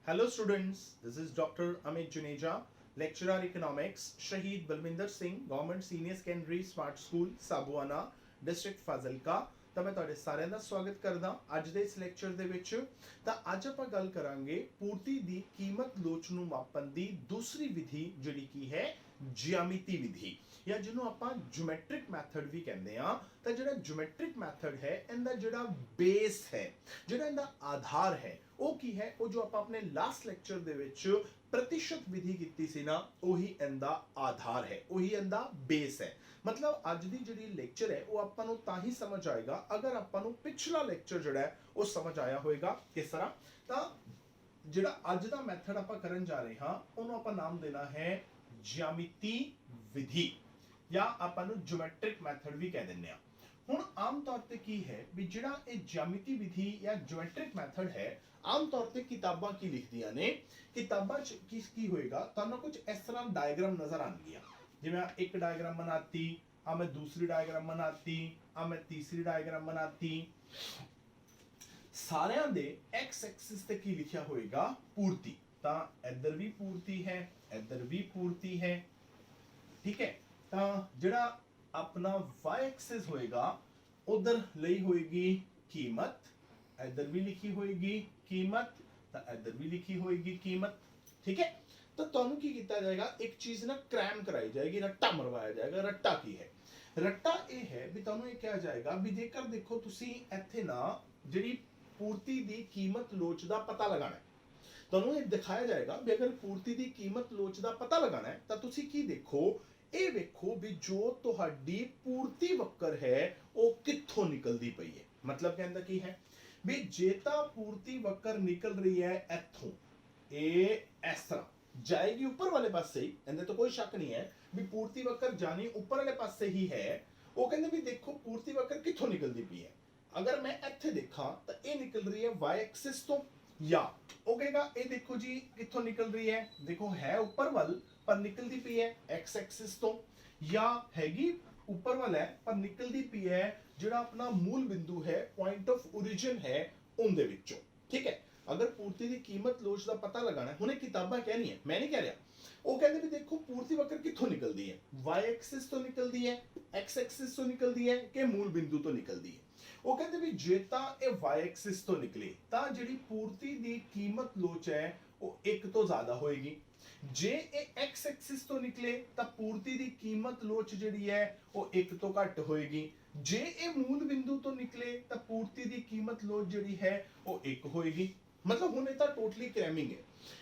Hello students, this is Dr. Amit Juneja, lecturer economics, Shahid Balminder Singh, Government Senior Secondary Smart School, Sabuana, District Fazilka। ਤਾਂ ਮੈਂ ਤੁਹਾਡੇ ਸਾਰਿਆਂ ਦਾ ਸਵਾਗਤ ਕਰਦਾ ਅੱਜ ਦੇ ਇਸ ਲੈਕਚਰ ਦੇ ਵਿੱਚ। ਤਾਂ ਅੱਜ ਆਪਾਂ ਗੱਲ ਕਰਾਂਗੇ ਪੂਰਤੀ ਦੀ ਕੀਮਤ ਲੋਚ ਨੂੰ ਮਾਪਣ ਦੀ ਦੂਸਰੀ ਵਿਧੀ ਜਿਹੜੀ ਕੀ ਹੈ ਜਿਆਮਿਤੀ ਵਿਧੀ ਜਾਂ ਜਿਹਨੂੰ ਆਪਾਂ ਜਿਓਮੈਟ੍ਰਿਕ ਮੈਥਡ ਵੀ ਕਹਿੰਦੇ ਆ। ਤਾਂ ਜਿਹੜਾ ਜਿਓਮੈਟ੍ਰਿਕ ਮੈਥਡ ਹੈ ਇਹਦਾ ਜਿਹੜਾ ਬੇਸ ਹੈ, ਜਿਹੜਾ ਇਹਦਾ ਆਧਾਰ ਹੈ ਉਹ ਕੀ ਹੈ, ਉਹ ਜੋ ਆਪਾਂ ਆਪਣੇ ਲਾਸਟ ਲੈਕਚਰ ਦੇ ਵਿੱਚ ਪ੍ਰਤੀਸ਼ਤ ਵਿਧੀ ਕੀਤੀ ਸੀ ਨਾ, ਉਹੀ ਇਹਦਾ ਆਧਾਰ ਹੈ, ਉਹੀ ਇਹਦਾ ਬੇਸ ਹੈ। ਮਤਲਬ ਅੱਜ ਦੀ ਜਿਹੜੀ ਲੈਕਚਰ ਹੈ ਉਹ ਆਪਾਂ ਨੂੰ ਤਾਂ ਹੀ ਸਮਝ ਆਏਗਾ ਅਗਰ ਆਪਾਂ ਨੂੰ ਪਿਛਲਾ ਲੈਕਚਰ ਜਿਹੜਾ ਹੈ ਉਹ ਸਮਝ ਆਇਆ ਹੋਵੇਗਾ। ਕਿਸ ਤਰ੍ਹਾਂ? ਤਾਂ ਜਿਹੜਾ ਅੱਜ ਦਾ ਮੈਥਡ ਆਪਾਂ ਕਰਨ ਜਾ ਰਹੇ ਹਾਂ ਉਹਨੂੰ ਆਪਾਂ ਨਾਮ ਦੇਣਾ ਹੈ ਜਿਆਮਿਤੀ ਵਿਧੀ ਜਾਂ ਆਪਾਂ ਨੂੰ ਜਿਓਮੈਟ੍ਰਿਕ ਮੈਥਡ ਵੀ ਕਹਿ ਦਿੰਦੇ ਆ। ਹੁਣ ਆਮ ਤੌਰ ਤੇ ਕੀ ਹੈ ਵੀ ਜਿਹੜਾ ਇਹ ਜਿਆਮਿਤੀ ਵਿਧੀ ਜਾਂ ਜਿਓਮੈਟ੍ਰਿਕ ਮੈਥਡ ਹੈ, ਆਮ ਤੌਰ ਤੇ ਕਿਤਾਬਾਂ ਕੀ ਲਿਖਦੀਆਂ ਨੇ, ਕਿਤਾਬਾਂ 'ਚ ਕੀ ਹੋਏਗਾ, ਤੁਹਾਨੂੰ ਕੁਝ ਇਸ ਤਰ੍ਹਾਂ ਡਾਇਗਰਾਮ ਨਜ਼ਰ ਆਣਗੀਆਂ। ਜਿਵੇਂ ਇੱਕ ਡਾਇਗਰਾਮ ਬਣਾਤੀ, ਆ ਮੈਂ ਦੂਸਰੀ ਡਾਇਗਰਾਮ ਬਣਾਤੀ, ਆ ਮੈਂ ਤੀਸਰੀ ਡਾਇਗਰਾਮ ਬਣਾਤੀ। ਸਾਰਿਆਂ ਦੇ x ਐਕਸਿਸ ਤੇ ਕੀ ਲਿਖਿਆ ਹੋਏਗਾ? ਪੂਰਤੀ। ਤਾਂ ਇੱਧਰ ਵੀ ਪੂਰਤੀ ਹੈ, ਇੱਧਰ ਵੀ ਪੂਰਤੀ ਹੈ, ਠੀਕ ਹੈ। ਤਾਂ ਜਿਹੜਾ ਆਪਣਾ y ਐਕਸਿਸ ਹੋਏਗਾ ਉਧਰ ਲਈ ਹੋਏਗੀ ਕੀਮਤ, ਇੱਧਰ ਵੀ ਲਿਖੀ ਹੋਏਗੀ ਕੀਮਤ, ਤਾਂ ਇੱਧਰ ਵੀ ਲਿਖੀ ਹੋਏਗੀ ਕੀਮਤ, ਠੀਕ ਹੈ। ਤਾਂ ਤੁਹਾਨੂੰ ਕੀ ਕੀਤਾ ਜਾਏਗਾ, ਇੱਕ ਚੀਜ਼ ਨਾ ਕ੍ਰੈਮ ਕਰਾਈ ਜਾਏਗੀ, ਰੱਟਾ ਮਰਵਾਇਆ ਜਾਏਗਾ। ਰੱਟਾ ਕੀ ਹੈ? ਰੱਟਾ ਇਹ ਹੈ ਵੀ ਤੁਹਾਨੂੰ ਇਹ ਕਿਹਾ ਜਾਏਗਾ ਵੀ ਜੇਕਰ ਦੇਖੋ ਤੁਸੀਂ ਇੱਥੇ ਨਾ ਜਿਹੜੀ ਪੂਰਤੀ ਦੀ ਕੀਮਤ ਲੋਚ ਦਾ ਪਤਾ ਲਗਾਣਾ ਹੈ, ਤੁਹਾਨੂੰ ਇਹ ਦਿਖਾਇਆ ਜਾਏਗਾ ਵੀ ਅਗਰ ਪੂਰਤੀ ਦੀ ਕੀਮਤ ਲੋਚ ਦਾ ਪਤਾ ਲਗਾਣਾ ਹੈ ਤਾਂ ਤੁਸੀਂ ਕੀ ਦੇਖੋ, ਇਹ ਵੇਖੋ ਵੀ ਜੋ ਤੁਹਾਡੀ ਪੂਰਤੀ ਵਕਰ ਹੈ ਉਹ ਕਿੱਥੋਂ ਨਿਕਲਦੀ ਪਈ ਹੈ। ਮਤਲਬ ਕਹਿੰਦਾ ਕੀ ਹੈ ਵੀ ਜੇ ਤਾਂ ਪੂਰਤੀ ਵਕਰ ਨਿਕਲ ਰਹੀ ਹੈ ਇੱਥੋਂ, ਇਹ ਇਸ ਤਰ੍ਹਾਂ ਜਾਏਗੀ ਉੱਪਰ ਵਾਲੇ ਪਾਸੇ ਹੀ, ਇਹਦੇ ਤੋਂ ਕੋਈ ਸ਼ੱਕ ਨਹੀਂ ਹੈ ਵੀ ਪੂਰਤੀ ਵਕਰ ਜਾਣੀ ਉੱਪਰ ਵਾਲੇ ਪਾਸੇ ਹੀ ਹੈ। ਉਹ ਕਹਿੰਦੇ ਵੀ ਦੇਖੋ ਪੂਰਤੀ ਵਕਰ ਕਿੱਥੋਂ ਨਿਕਲਦੀ ਪਈ ਹੈ। ਅਗਰ ਮੈਂ ਇੱਥੇ ਦੇਖਾਂ ਤਾਂ ਇਹ ਨਿਕਲ ਰਹੀ ਹੈ y ਐਕਸਿਸ ਤੋਂ, ਜਾਂ ਉਹ ਕਹੇਗਾ ਇਹ ਦੇਖੋ ਜੀ ਕਿੱਥੋਂ ਨਿਕਲ ਰਹੀ ਹੈ, ਦੇਖੋ ਹੈ ਉੱਪਰ ਵੱਲ ਪਰ ਨਿਕਲਦੀ ਪਈ ਹੈ x ਐਕਸਿਸ ਤੋਂ, ਜਾਂ ਹੈਗੀ ਉੱਪਰ ਵੱਲ ਹੈ ਪਰ ਨਿਕਲਦੀ ਪਈ ਹੈ ਜਿਹੜਾ ਆਪਣਾ ਮੂਲ ਬਿੰਦੂ ਹੈ, ਪੁਆਇੰਟ ਆਫ origin ਹੈ ਉਹਦੇ ਵਿੱਚੋਂ, ਠੀਕ ਹੈ। ਅਗਰ ਪੂਰਤੀ ਦੀ ਕੀਮਤ ਲੋਚ ਦਾ ਪਤਾ ਲਗਾਣਾ ਹੈ, ਹੁਣ ਇਹ ਕਿਤਾਬਾਂ ਕਹਿ ਰਹੀਆਂ, ਮੈਂ ਨਹੀਂ ਕਹਿ ਰਿਹਾ। ਉਹ ਕਹਿੰਦੇ ਵੀ ਦੇਖੋ ਪੂਰਤੀ ਵਕਰ ਕਿੱਥੋਂ ਨਿਕਲਦੀ ਹੈ, y ਐਕਸਿਸ ਤੋਂ ਨਿਕਲਦੀ ਹੈ, x ਐਕਸਿਸ ਤੋਂ ਨਿਕਲਦੀ ਹੈ ਕਿ ਮੂਲ ਬਿੰਦੂ ਤੋਂ ਨਿਕਲਦੀ ਹੈ। ਉਹ ਕਹਿੰਦੇ ਵੀ ਜੇ ਤਾਂ ਇਹ y ਐਕਸਿਸ ਤੋਂ ਨਿਕਲੇ ਤਾਂ ਜਿਹੜੀ ਪੂਰਤੀ ਦੀ ਕੀਮਤ ਲੋਚ ਹੈ ਉਹ 1 ਤੋਂ ਜ਼ਿਆਦਾ ਹੋਏਗੀ। ਜੇ ਇਹ x ਐਕਸਿਸ ਤੋਂ ਨਿਕਲੇ ਤਾਂ ਪੂਰਤੀ ਦੀ ਕੀਮਤ ਲੋਚ ਜਿਹੜੀ ਹੈ ਉਹ 1 ਤੋਂ ਘੱਟ ਹੋਏਗੀ। ਜੇ ਇਹ ਮੂਲ ਬਿੰਦੂ ਤੋਂ ਨਿਕਲੇ ਤਾਂ ਪੂਰਤੀ ਦੀ ਕੀਮਤ ਲੋਚ ਜਿਹੜੀ ਹੈ ਉਹ 1 ਹੋਏਗੀ। ਮਤਲਬ ਹੁਣ ਇਹ ਤਾਂ ਟੋਟਲੀ ਕ੍ਰੈਮਿੰਗ ਹੈ।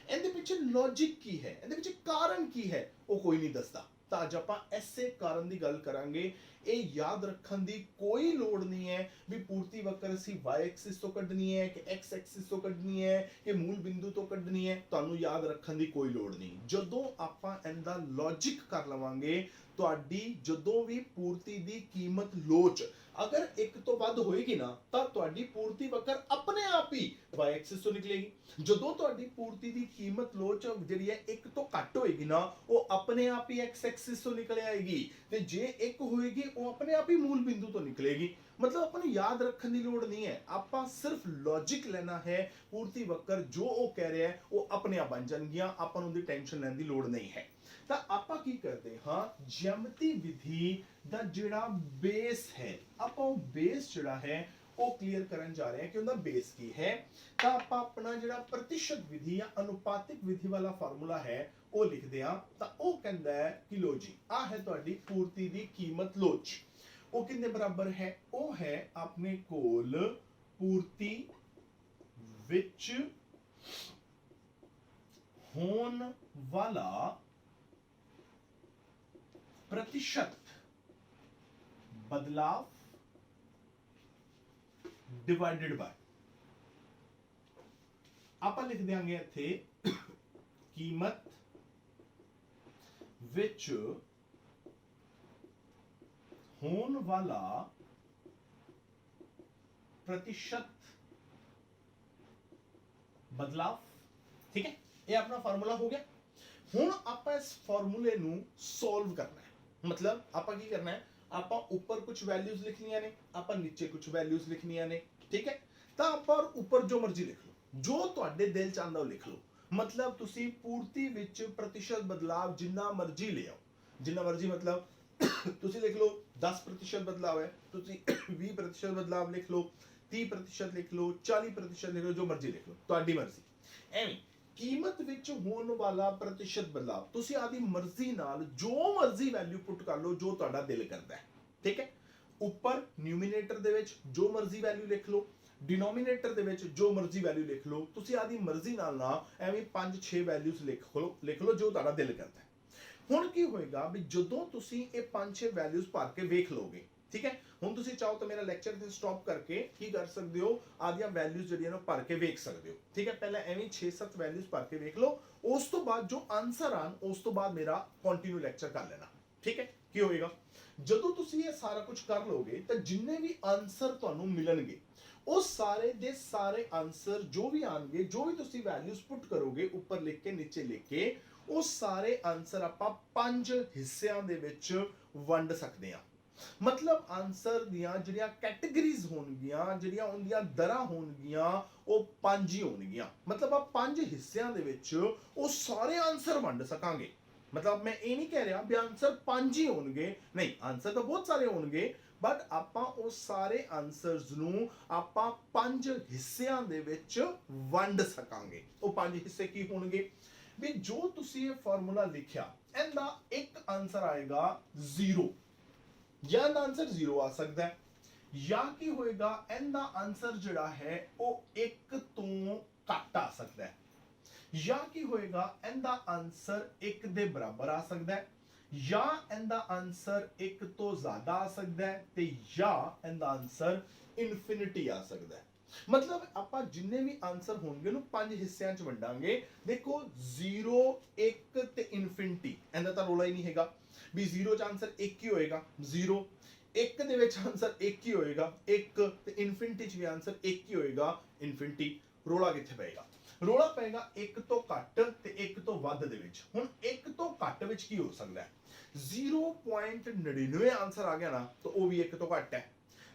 ਇਹਦੇ ਪਿੱਛੇ ਲੌਜੀਕ ਕੀ ਹੈ, ਇਹਦੇ ਪਿੱਛੇ ਕਾਰਨ ਕੀ ਹੈ, ਉਹ ਕੋਈ ਨਹੀਂ ਦੱਸਦਾ। ਤਾਂ ਅੱਜ ਆਪਾਂ ਐਸੇ ਕਾਰਨ ਦੀ ਗੱਲ ਕਰਾਂਗੇ। ਇਹ ਯਾਦ ਰੱਖਣ ਦੀ ਕੋਈ ਲੋੜ ਨਹੀਂ ਹੈ ਵੀ ਪੂਰਤੀ ਵਕਰ ਅਸੀਂ y ਐਕਸਿਸ ਤੋਂ ਕੱਢਣੀ ਹੈ ਕਿ x ਐਕਸਿਸ ਤੋਂ ਕੱਢਣੀ ਹੈ ਕਿ ਮੂਲ ਬਿੰਦੂ ਤੋਂ ਕੱਢਣੀ ਹੈ। ਤੁਹਾਨੂੰ ਯਾਦ ਰੱਖਣ ਦੀ ਕੋਈ ਲੋੜ ਨਹੀਂ। ਜਦੋਂ ਆਪਾਂ ਇਹਦਾ ਲੌਜਿਕ ਕਰ ਲਵਾਂਗੇ, ਤੁਹਾਡੀ ਜਦੋਂ ਵੀ ਪੂਰਤੀ ਦੀ ਕੀਮਤ ਲੋਚ ਅਗਰ 1 ਤੋਂ ਵੱਧ ਹੋਏਗੀ ਨਾ ਤਾਂ ਤੁਹਾਡੀ ਪੂਰਤੀ ਵਕਰ ਆਪਣੇ ਆਪ ਹੀ y ਐਕਸਿਸ ਤੋਂ ਨਿਕਲੇਗੀ। ਜਦੋਂ ਤੁਹਾਡੀ ਪੂਰਤੀ ਦੀ ਕੀਮਤ ਲੋਚ ਜਿਹੜੀ ਹੈ 1 ਤੋਂ ਘੱਟ ਹੋਏਗੀ ਨਾ, ਉਹ ਆਪਣੇ ਆਪ ਹੀ x ਐਕਸਿਸ ਤੋਂ ਨਿਕਲ ਆਏਗੀ, ਤੇ ਜੇ 1 ਹੋਏਗੀ ਉਹ ਆਪਣੇ ਆਪ ਹੀ ਮੂਲ ਬਿੰਦੂ ਤੋਂ ਨਿਕਲੇਗੀ। ਮਤਲਬ ਆਪਾਂ ਨੂੰ ਯਾਦ ਰੱਖਣ ਦੀ ਲੋੜ ਨਹੀਂ ਹੈ, ਆਪਾਂ ਸਿਰਫ ਲੌਜਿਕ ਲੈਣਾ ਹੈ। ਪੂਰਤੀ ਵਕਰ ਜੋ ਉਹ ਕਹਿ ਰਿਹਾ ਹੈ ਉਹ ਆਪਣੇ ਆਪ ਬਣ ਜਾਣਗੀਆਂ, ਆਪਾਂ ਨੂੰ ਉਹਦੀ ਟੈਨਸ਼ਨ ਲੈਣ ਦੀ ਲੋੜ ਨਹੀਂ ਹੈ। ਤਾਂ ਆਪਾਂ ਕੀ ਕਰਦੇ ਹਾਂ, ਜਿਆਮਿਤੀ ਵਿਧੀ ਦਾ ਜਿਹੜਾ ਬੇਸ ਹੈ, ਆਪਾਂ ਉਹ ਬੇਸ ਜਿਹੜਾ ਹੈ ਉਹ ਕਲੀਅਰ ਕਰਨ ਜਾ ਰਹੇ ਹਾਂ ਕਿ ਉਹਦਾ ਬੇਸ ਕੀ ਹੈ। ਤਾਂ ਆਪਾਂ ਆਪਣਾ ਜਿਹੜਾ ਪ੍ਰਤੀਸ਼ਤ ਵਿਧੀ ਜਾਂ ਅਨੁਪਾਤਿਕ ਵਿਧੀ ਵਾਲਾ ਫਾਰਮੂਲਾ ਹੈ ਉਹ ਲਿਖਦੇ ਹਾਂ। ਤਾਂ ਉਹ ਕਹਿੰਦਾ ਹੈ ਕਿ ਲੋ ਜੀ ਆ ਹੈ ਤੁਹਾਡੀ ਪੂਰਤੀ ਦੀ ਕੀਮਤ ਲੋਚ, ਉਹ ਕਿੰਨੇ ਬਰਾਬਰ ਹੈ? ਉਹ ਹੈ ਆਪਣੇ ਕੋਲ ਪੂਰਤੀ ਵਿੱਚ ਹੋਣ ਵਾਲਾ प्रतिशत बदलाव डिवाइडेड बाय, आप लिख देंगे इत्थे कीमत विच होने वाला प्रतिशत बदलाव, ठीक है। ये अपना फार्मूला हो गया। हुण आपां इस फार्मूले नूं सॉल्व करना है। मतलब ਆਪਾਂ ਕੀ ਕਰਨਾ ਹੈ, ਆਪਾਂ ਉੱਪਰ ਕੁਝ ਵੈਲਿਊਜ਼ ਲਿਖਣੀਆਂ ਨੇ, ਆਪਾਂ ਨੀਚੇ ਕੁਝ ਵੈਲਿਊਜ਼ ਲਿਖਣੀਆਂ ਨੇ, ਠੀਕ ਹੈ। ਤਾਂ ਆਪਾਂ ਉੱਪਰ ਜੋ ਮਰਜ਼ੀ ਲਿਖ ਲਓ, ਜੋ ਤੁਹਾਡੇ ਦਿਲ ਚ ਆਂਦਾ ਉਹ ਲਿਖ ਲਓ। मतलब तुसी पूर्ति विच प्रतिशत बदलाव जिन्ना मर्जी ले आओ, जिन्ना मर्जी मतलब तुसी लिख लो 10% बदलाव है, तुसी 20% बदलाव लिख लो, 30% लिख लो, 40% लिख लो, जो मर्जी लिख लो, तुहाडी मर्जी। एवें कीमत विच होण वाला प्रतिशत बदलाव तुसी आदी मर्जी नाल जो मर्जी वैल्यू पुट कर लो, जो तुहाडा दिल करदा है, ठीक है। ऊपर न्यूमिनेटर दे विच जो मर्जी वैल्यू लिख लो, डिनोमिनेटर दे विच जो मर्जी वैल्यू लिख लो, तुसी आदी मर्जी नाल ना एवें 5-6 वैल्यूज लिख लो जो तुहाडा दिल करदा है। ਹੁਣ ਕੀ ਹੋਏਗਾ ਵੀ ਜਦੋਂ ਤੁਸੀਂ ਇਹ 5-6 ਵੈਲਿਊਜ਼ ਭਰ ਕੇ ਵੇਖ ਲੋਗੇ, ਠੀਕ ਹੈ। ਹੁਣ ਤੁਸੀਂ ਚਾਹੋ ਤਾਂ ਮੇਰਾ ਲੈਕਚਰ ਤੇ ਸਟਾਪ ਕਰਕੇ ਕੀ ਕਰ ਸਕਦੇ ਹੋ, ਆਦੀਆਂ ਵੈਲਿਊਜ਼ ਜਿਹੜੀਆਂ ਨੇ ਭਰ ਕੇ ਵੇਖ ਸਕਦੇ ਹੋ, ਠੀਕ ਹੈ। ਪਹਿਲਾਂ ਐਵੇਂ 6-7 ਵੈਲਿਊਜ਼ ਭਰ ਕੇ ਵੇਖ ਲਓ, ਉਸ ਤੋਂ ਬਾਅਦ ਜੋ ਆਨਸਰ ਆਣ ਉਸ ਤੋਂ ਬਾਅਦ ਮੇਰਾ ਕੰਟੀਨਿਊ ਲੈਕਚਰ ਕਰ ਲੈਣਾ, ਠੀਕ ਹੈ। ਕੀ ਹੋਏਗਾ ਜਦੋਂ ਤੁਸੀਂ ਇਹ ਸਾਰਾ ਕੁਝ ਕਰ ਲੋਗੇ ਤਾਂ ਜਿੰਨੇ ਵੀ ਆਨਸਰ ਤੁਹਾਨੂੰ ਮਿਲਣਗੇ ਉਹ ਸਾਰੇ ਦੇ ਸਾਰੇ ਆਨਸਰ ਜੋ ਵੀ ਆਣਗੇ, ਜੋ ਵੀ ਤੁਸੀਂ ਵੈਲਿਊਜ਼ ਪੁੱਟ ਕਰੋਗੇ ਉੱਪਰ ਲਿਖ ਕੇ ਨੀਚੇ ਲਿਖ ਕੇ, ਉਹ ਸਾਰੇ ਆਨਸਰ ਆਪਾਂ 5 ਹਿੱਸਿਆਂ ਦੇ ਵਿੱਚ ਵੰਡ ਸਕਦੇ ਹਾਂ। मतलब आंसर दियां ਜਿਹੜੀਆਂ ਕੈਟਾਗਰੀਜ਼ ਹੋਣਗੀਆਂ, ਜਿਹੜੀਆਂ ਉਹਦੀਆਂ ਦਰਾਂ ਹੋਣਗੀਆਂ, ਉਹ 5 ਹੀ ਹੋਣਗੀਆਂ। मतलब आप 5 ਹਿੱਸਿਆਂ ਦੇ ਵਿੱਚ ਉਹ ਸਾਰੇ ਆਨਸਰ ਵੰਡ ਸਕਾਂਗੇ। मतलब मैं ਇਹ ਨਹੀਂ ਕਹਿ ਰਿਹਾ ਵੀ ਆਨਸਰ 5 ਹੀ ਹੋਣਗੇ, ਨਹੀਂ, ਆਨਸਰ ਤਾਂ ਬਹੁਤ ਸਾਰੇ ਹੋਣਗੇ, ਬਟ ਆਪਾਂ ਉਹ ਸਾਰੇ ਆਨਸਰਸ ਨੂੰ ਆਪਾਂ 5 ਹਿੱਸਿਆਂ ਦੇ ਵਿੱਚ ਵੰਡ ਸਕਾਂਗੇ। ਉਹ 5 ਹਿੱਸੇ ਕੀ ਹੋਣਗੇ ਵੀ ਜੋ ਤੁਸੀਂ ਇਹ ਫਾਰਮੂਲਾ ਲਿਖਿਆ ਇਹਦਾ ਇੱਕ ਆਨਸਰ ਆਏਗਾ 0, ਜਾਂ ਦਾ ਆਨਸਰ 0 ਆ ਸਕਦਾ ਹੈ, ਜਾਂ ਕੀ ਹੋਏਗਾ ਇਹਦਾ ਆਨਸਰ ਜਿਹੜਾ ਹੈ ਉਹ 1 ਤੋਂ ਘੱਟ ਆ ਸਕਦਾ ਹੈ, ਜਾਂ ਕੀ ਹੋਏਗਾ ਇਹਦਾ ਆਨਸਰ 1 ਦੇ ਬਰਾਬਰ ਆ ਸਕਦਾ ਹੈ, ਜਾਂ ਇਹਦਾ ਆਨਸਰ 1 ਤੋਂ ਜ਼ਿਆਦਾ ਆ ਸਕਦਾ ਹੈ, ਤੇ ਜਾਂ ਇਹਦਾ ਆਨਸਰ ਇਨਫਿਨਿਟੀ ਆ ਸਕਦਾ ਹੈ। मतलब ਆਪਾਂ ਜਿੰਨੇ ਵੀ ਆਨਸਰ ਹੋਣਗੇ ਉਹਨੂੰ 5 ਹਿੱਸਿਆਂ ਚ ਵੰਡਾਂਗੇ। ਦੇਖੋ 0, 1 ਤੇ ਇਨਫਿਨਿਟੀ, ਇਹਦਾ ਤਾਂ ਰੋਲਾ ਹੀ ਨਹੀਂ ਹੈਗਾ ਵੀ 0 ਚ ਆਨਸਰ 1 ਹੀ ਹੋਏਗਾ, 0, 1 ਦੇ ਵਿੱਚ ਆਨਸਰ 1 ਹੀ ਹੋਏਗਾ, 1, ਤੇ ਇਨਫਿਨਿਟੀ ਚ ਵੀ ਆਨਸਰ 1 ਹੀ ਹੋਏਗਾ, ਇਨਫਿਨਿਟੀ। ਰੋਲਾ ਕਿੱਥੇ ਪਏਗਾ? ਰੋਲਾ ਪਏਗਾ 1 ਤੋਂ ਘੱਟ ਤੇ 1 ਤੋਂ ਵੱਧ ਦੇ ਵਿੱਚ। ਹੁਣ 1 ਤੋਂ ਘੱਟ ਵਿੱਚ ਕੀ ਹੋ ਸਕਦਾ ਹੈ? 0.99 ਆਨਸਰ ਆ ਗਿਆ ਨਾ, ਤਾਂ ਉਹ ਵੀ 1 ਤੋਂ ਘੱਟ ਹੈ।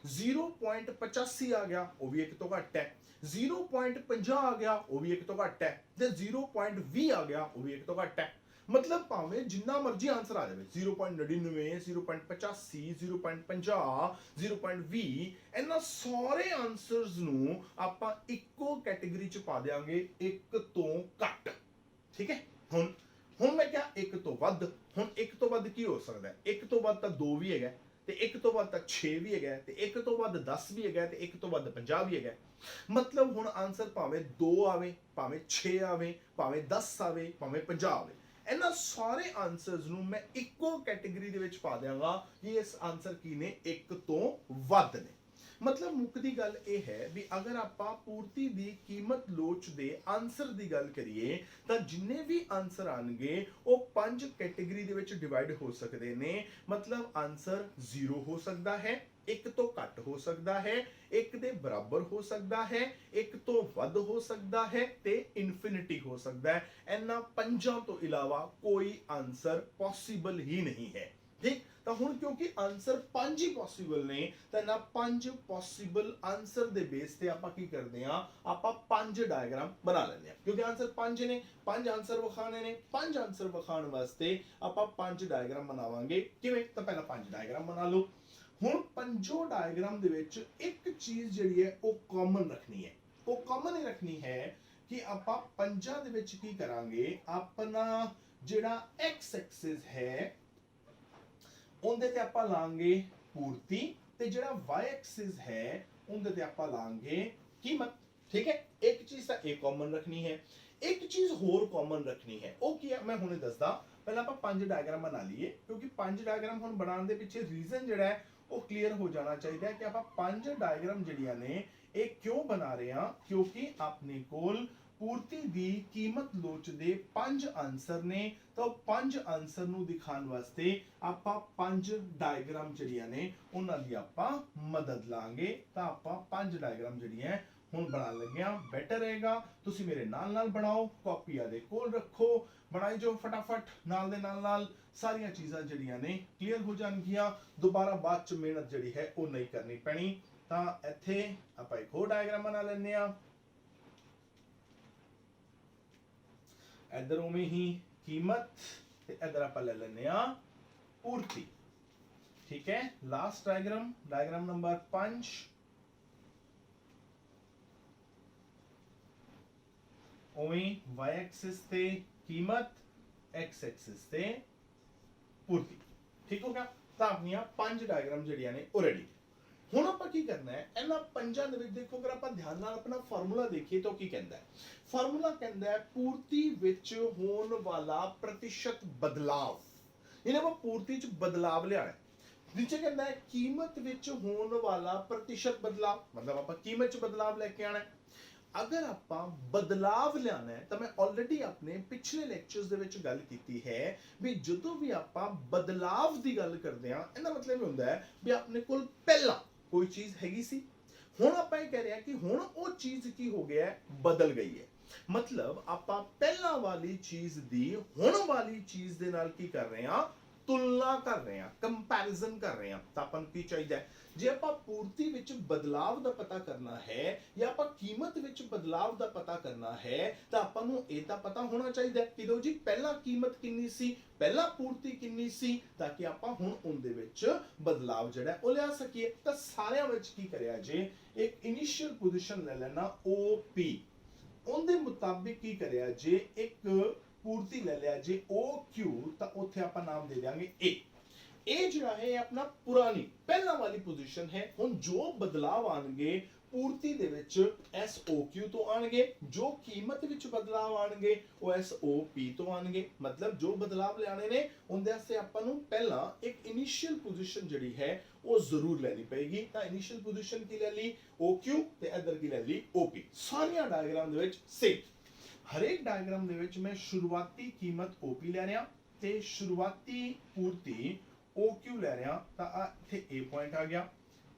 0.85 ਆ ਗਿਆ, ਉਹ ਵੀ 1 ਤੋਂ ਘੱਟ ਹੈ। 0.50 ਆ ਗਿਆ, ਉਹ ਵੀ 1 ਤੋਂ ਘੱਟ ਹੈ। ਤੇ 0.20 ਆ ਗਿਆ, ਉਹ ਵੀ 1 ਤੋਂ ਘੱਟ ਹੈ। मतलब ਭਾਵੇਂ ਜਿੰਨਾ ਮਰਜ਼ੀ ਆਨਸਰ ਆ ਜਾਵੇ, 0.99, 0.85, 0.50, 0.20, ਇਹਨਾਂ ਸਾਰੇ ਆਨਸਰਸ ਨੂੰ ਆਪਾਂ ਇੱਕੋ ਕੈਟਾਗਰੀ ਚ ਪਾ ਦਿਆਂਗੇ 1 ਤੋਂ ਘੱਟ, ਠੀਕ ਹੈ। ਹੁਣ ਮੈਂ ਕਿਹਾ 1 ਤੋਂ ਵੱਧ। ਹੁਣ 1 ਤੋਂ ਵੱਧ ਕੀ ਹੋ ਸਕਦਾ ਹੈ? 1 ਤੋਂ ਵੱਧ ਤਾਂ 2 ਵੀ ਹੈਗਾ, ਤੇ 1 ਤੋਂ ਵੱਧ ਤਾਂ 6 ਵੀ ਹੈਗਾ, ਤੇ 1 ਤੋਂ ਵੱਧ 10 ਵੀ ਹੈਗਾ, ਤੇ 1 ਤੋਂ ਵੱਧ 50 ਵੀ ਹੈਗਾ। मतलब ਹੁਣ ਆਨਸਰ ਭਾਵੇਂ 2 ਆਵੇ, ਭਾਵੇਂ 6 ਆਵੇ, ਭਾਵੇਂ 10 ਆਵੇ, ਭਾਵੇਂ 50 ਆਵੇ, ਇਹਨਾਂ ਸਾਰੇ ਆਨਸਰਸ ਨੂੰ ਮੈਂ ਇੱਕੋ ਕੈਟਾਗਰੀ ਦੇ ਵਿੱਚ ਪਾ ਦਿਆਂਗਾ ਕਿ ਇਸ ਆਨਸਰ ਕੀ ਨੇ? 1 ਤੋਂ ਵੱਧ ਨੇ। मतलब ਮੁੱਕਦੀ ਗੱਲ ਇਹ ਹੈ ਵੀ ਅਗਰ ਆਪਾਂ ਪੂਰਤੀ ਦੀ ਕੀਮਤ ਲੋਚ ਦੇ ਆਨਸਰ ਦੀ ਗੱਲ ਕਰੀਏ ਤਾਂ ਜਿੰਨੇ ਵੀ ਆਨਸਰ ਆਣਗੇ ਉਹ 5 ਕੈਟਾਗਰੀ ਦੇ ਵਿੱਚ ਡਿਵਾਈਡ ਹੋ ਸਕਦੇ ਨੇ। मतलब ਆਨਸਰ 0 ਹੋ ਸਕਦਾ ਹੈ, 1 ਤੋਂ ਘੱਟ ਹੋ ਸਕਦਾ ਹੈ, 1 ਦੇ ਬਰਾਬਰ ਹੋ ਸਕਦਾ ਹੈ, 1 ਤੋਂ ਵੱਧ ਹੋ ਸਕਦਾ ਹੈ, ਤੇ ਇਨਫਿਨਿਟੀ ਹੋ ਸਕਦਾ ਹੈ। ਇਹਨਾਂ 5 ਤੋਂ ਇਲਾਵਾ ਕੋਈ ਆਨਸਰ ਪੋਸੀਬਲ ਹੀ ਨਹੀਂ ਹੈ, ਠੀਕ। ਤਾਂ ਹੁਣ ਕਿਉਂਕਿ ਆਨਸਰ 5 ਹੀ ਪੋਸੀਬਲ ਨੇ ਤਾਂ ਇਹਨਾਂ 5 ਪੋਸੀਬਲ ਆਨਸਰ ਦੇ ਬੇਸ ਤੇ ਆਪਾਂ ਕੀ ਕਰਦੇ ਆ, ਆਪਾਂ 5 ਡਾਇਗਰਾਮ ਬਣਾ ਲੈਂਦੇ ਆ। ਕਿਉਂਕਿ ਆਨਸਰ 5 ਨੇ, 5 ਆਨਸਰ ਵਿਖਾਣੇ ਨੇ, 5 ਆਨਸਰ ਵਿਖਾਉਣ ਵਾਸਤੇ ਆਪਾਂ 5 ਡਾਇਗਰਾਮ ਬਣਾਵਾਂਗੇ। ਕਿਵੇਂ? ਤਾਂ ਪਹਿਲਾਂ 5 ਡਾਇਗਰਾਮ ਬਣਾ ਲਓ। ਹੁਣ 5 ਡਾਇਗਰਾਮ ਦੇ ਵਿੱਚ ਇੱਕ ਚੀਜ਼ ਜਿਹੜੀ ਹੈ ਉਹ ਕਾਮਨ ਰੱਖਣੀ ਹੈ। ਉਹ ਕਾਮਨ ਹੀ ਰੱਖਣੀ ਹੈ ਕਿ ਆਪਾਂ 5 ਦੇ ਵਿੱਚ ਕੀ ਕਰਾਂਗੇ, ਆਪਣਾ ਜਿਹੜਾ x ਐਕਸਿਸ ਹੈ ਉਹਦੇ ਤੇ ਆਪਾਂ ਲਾਂਗੇ ਪੂਰਤੀ, ਤੇ ਜਿਹੜਾ y ਐਕਸਿਸ ਹੈ ਉਹਦੇ ਤੇ ਆਪਾਂ ਲਾਂਗੇ ਕੀਮਤ, ਠੀਕ ਹੈ। ਇੱਕ ਚੀਜ਼ ਤਾਂ ਇਹ ਕਾਮਨ ਰੱਖਣੀ ਹੈ। ਇੱਕ ਚੀਜ਼ ਹੋਰ ਕਾਮਨ ਰੱਖਣੀ ਹੈ, ਉਹ ਕੀ ਹੈ ਮੈਂ ਹੁਣੇ ਦੱਸਦਾ। ਪਹਿਲਾਂ ਆਪਾਂ 5 ਡਾਇਗਰਾਮ ਬਣਾ ਲਈਏ, ਕਿਉਂਕਿ 5 ਡਾਇਗਰਾਮ ਹੁਣ ਬਣਾਉਣ ਦੇ ਪਿੱਛੇ ਰੀਜ਼ਨ ਜਿਹੜਾ ਹੈ ਉਹ ਕਲੀਅਰ ਹੋ ਜਾਣਾ ਚਾਹੀਦਾ ਹੈ ਕਿ ਆਪਾਂ 5 ਡਾਇਗਰਾਮ ਜਿਹੜੀਆਂ ਨੇ ਇਹ ਕਿਉਂ ਬਣਾ ਰਹੇ ਹਾਂ। ਕਿਉਂਕਿ ਆਪਣੇ ਕੋਲ ਪੂਰਤੀ ਦੀ ਕੀਮਤ ਲੋਚ ਦੇ 5 ਆਨਸਰ ਨੇ, ਤਾਂ 5 ਆਨਸਰ ਨੂੰ ਦਿਖਾਉਣ ਵਾਸਤੇ ਆਪਾਂ 5 ਡਾਇਗਰਾਮ ਜਿਹੜੀਆਂ ਨੇ ਉਹਨਾਂ ਦੀ ਆਪਾਂ ਮਦਦ ਲਾਂਗੇ। ਤਾਂ ਆਪਾਂ 5 ਡਾਇਗਰਾਮ ਜਿਹੜੀਆਂ ਹੁਣ ਬਣਾਉਣ ਲੱਗੇ ਆ। ਬੈਟਰ ਰਹੇਗਾ ਤੁਸੀਂ ਮੇਰੇ ਨਾਲ ਬਣਾਓ, ਕਾਪੀਆਂ ਦੇ ਕੋਲ ਰੱਖੋ, ਬਣਾਈ ਜੋ ਫਟਾਫਟ, ਨਾਲ ਦੇ ਨਾਲ ਸਾਰੀਆਂ ਚੀਜ਼ਾਂ ਜਿਹੜੀਆਂ ਨੇ ਕਲੀਅਰ ਹੋ ਜਾਣਗੀਆਂ। ਦੁਬਾਰਾ ਬਾਅਦ ਚ ਮਿਹਨਤ ਜਿਹੜੀ ਹੈ ਉਹ ਨਹੀਂ ਕਰਨੀ ਪੈਣੀ। ਤਾਂ ਇੱਥੇ ਆਪਾਂ ਇੱਕ ਹੋਰ ਡਾਇਗਰਾਮ ਬਣਾ ਲੈਂਦੇ ਆ। इधर उमें ही कीमत ते इधर आप ले लेने आ पूर्ति। ठीक है, लास्ट डायग्राम, डायग्राम नंबर 5। उमें y एक्सिस ते कीमत, x एक्सिस ते पूर्ति। ठीक हो गया। ਤਾਂ ਆਪਣੀਆਂ 5 ਡਾਇਗਰਾਮ ਜਿਹੜੀਆਂ ਨੇ ਉਹ ਰੈਡੀ। ਹੁਣ ਆਪਾਂ ਕੀ ਕਰਨਾ ਹੈ, ਇਹਨਾਂ ਪੰਜਾਂ ਦੇ ਵਿੱਚ ਦੇਖੋ ਅਗਰ ਆਪਾਂ ਧਿਆਨ ਨਾਲ ਆਪਣਾ ਫਾਰਮੂਲਾ ਦੇਖੀਏ ਤਾਂ ਕੀ ਕਹਿੰਦਾ ਹੈ। ਫਾਰਮੂਲਾ ਕਹਿੰਦਾ ਹੈ ਪੂਰਤੀ ਵਿੱਚ ਹੋਣ ਵਾਲਾ ਪ੍ਰਤੀਸ਼ਤ ਬਦਲਾਵ, ਇਹਨੇ ਆਪਾਂ ਪੂਰਤੀ ਚ ਬਦਲਾਵ ਲਿਆਣਾ ਹੈ। ਨੀਚੇ ਕਹਿੰਦਾ ਹੈ ਕੀਮਤ ਵਿੱਚ ਹੋਣ ਵਾਲਾ ਪ੍ਰਤੀਸ਼ਤ ਬਦਲਾਵ, ਮਤਲਬ ਆਪਾਂ ਕੀਮਤ ਚ ਬਦਲਾਵ ਲੈ ਕੇ ਆਣਾ ਹੈ। अगर आप बदलाव लियाना है तो मैं ऑलरेडी अपने पिछले लेक्चर्स दे विच गल कीती है भी जदों भी आप बदलाव दी गल करदे हां इहदा मतलब हुंदा है भी अपने कोल पहला कोई चीज हैगी सी, हुण आपां इह कह रहे हैं कि हुण वो चीज की हो गया है, बदल गई है। मतलब आप पहला वाली चीज दी हुण वाली चीज दे नाल की कर रहे हां, तुलना कर रहे हैं, कंपैरिजन कर रहे हैं। तो अपन की चाहिए जे आप पूर्ति विच बदलाव दा पता करना है या आप कीमत विच बदलाव दा पता करना है तो आपां नूं इह तां पता होना चाहिए कि लो जी पहला कीमत कितनी सी, पहला पूर्ति कितनी सी, ताकि आपां हुण उहदे विच बदलाव जिहड़ा ओ लिया सकीए। तो सारियां विच की करिया जे एक इनिशियल पोजीशन ले लेना OP, उहदे मुताबिक की करिया जे एक पूर्ति ले लिया जे OQ, तो उत्थे आपां नाम दे देंगे A। ਇਹ ਜਿਹੜਾ ਹੈ ਆਪਣਾ ਪੁਰਾਣੀ ਪਹਿਲਾਂ ਵਾਲੀ ਪੋਜੀਸ਼ਨ ਹੈ। ਹੁਣ ਜੋ ਬਦਲਾਵ ਆਣਗੇ ਪੂਰਤੀ ਦੇ ਵਿੱਚ SOQ ਤੋਂ ਆਣਗੇ, ਜੋ ਕੀਮਤ ਵਿੱਚ ਬਦਲਾਵ ਆਣਗੇ ਉਹ SOP ਤੋਂ ਆਣਗੇ। ਮਤਲਬ ਜੋ ਬਦਲਾਵ ਲਿਆਣੇ ਨੇ ਉਹਦੇ ਵਾਸਤੇ ਆਪਾਂ ਨੂੰ ਪਹਿਲਾਂ ਇੱਕ ਇਨੀਸ਼ੀਅਲ ਪੋਜੀਸ਼ਨ ਜਿਹੜੀ ਹੈ ਉਹ ਜ਼ਰੂਰ ਲੈਣੀ ਪਏਗੀ। ਤਾਂ ਇਨੀਸ਼ੀਅਲ ਪੋਜੀਸ਼ਨ ਕੀ ਲੈ ਲਈ OQ ਤੇ ਇੱਧਰ ਕੀ ਲੈ ਲਈ OP। ਸਾਰੀਆਂ ਡਾਇਗਰਾਮ ਦੇ ਵਿੱਚ ਸੇਮ, ਹਰੇਕ ਡਾਇਗਰਾਮ ਦੇ ਵਿੱਚ ਮੈਂ ਸ਼ੁਰੂਆਤੀ ਕੀਮਤ OP ਲੈ ਰਿਹਾ ਤੇ ਸ਼ੁਰੂਆਤੀ ਪੂਰਤੀ OQ ले रहे हैं। तो इत्थे A पॉइंट आ गया,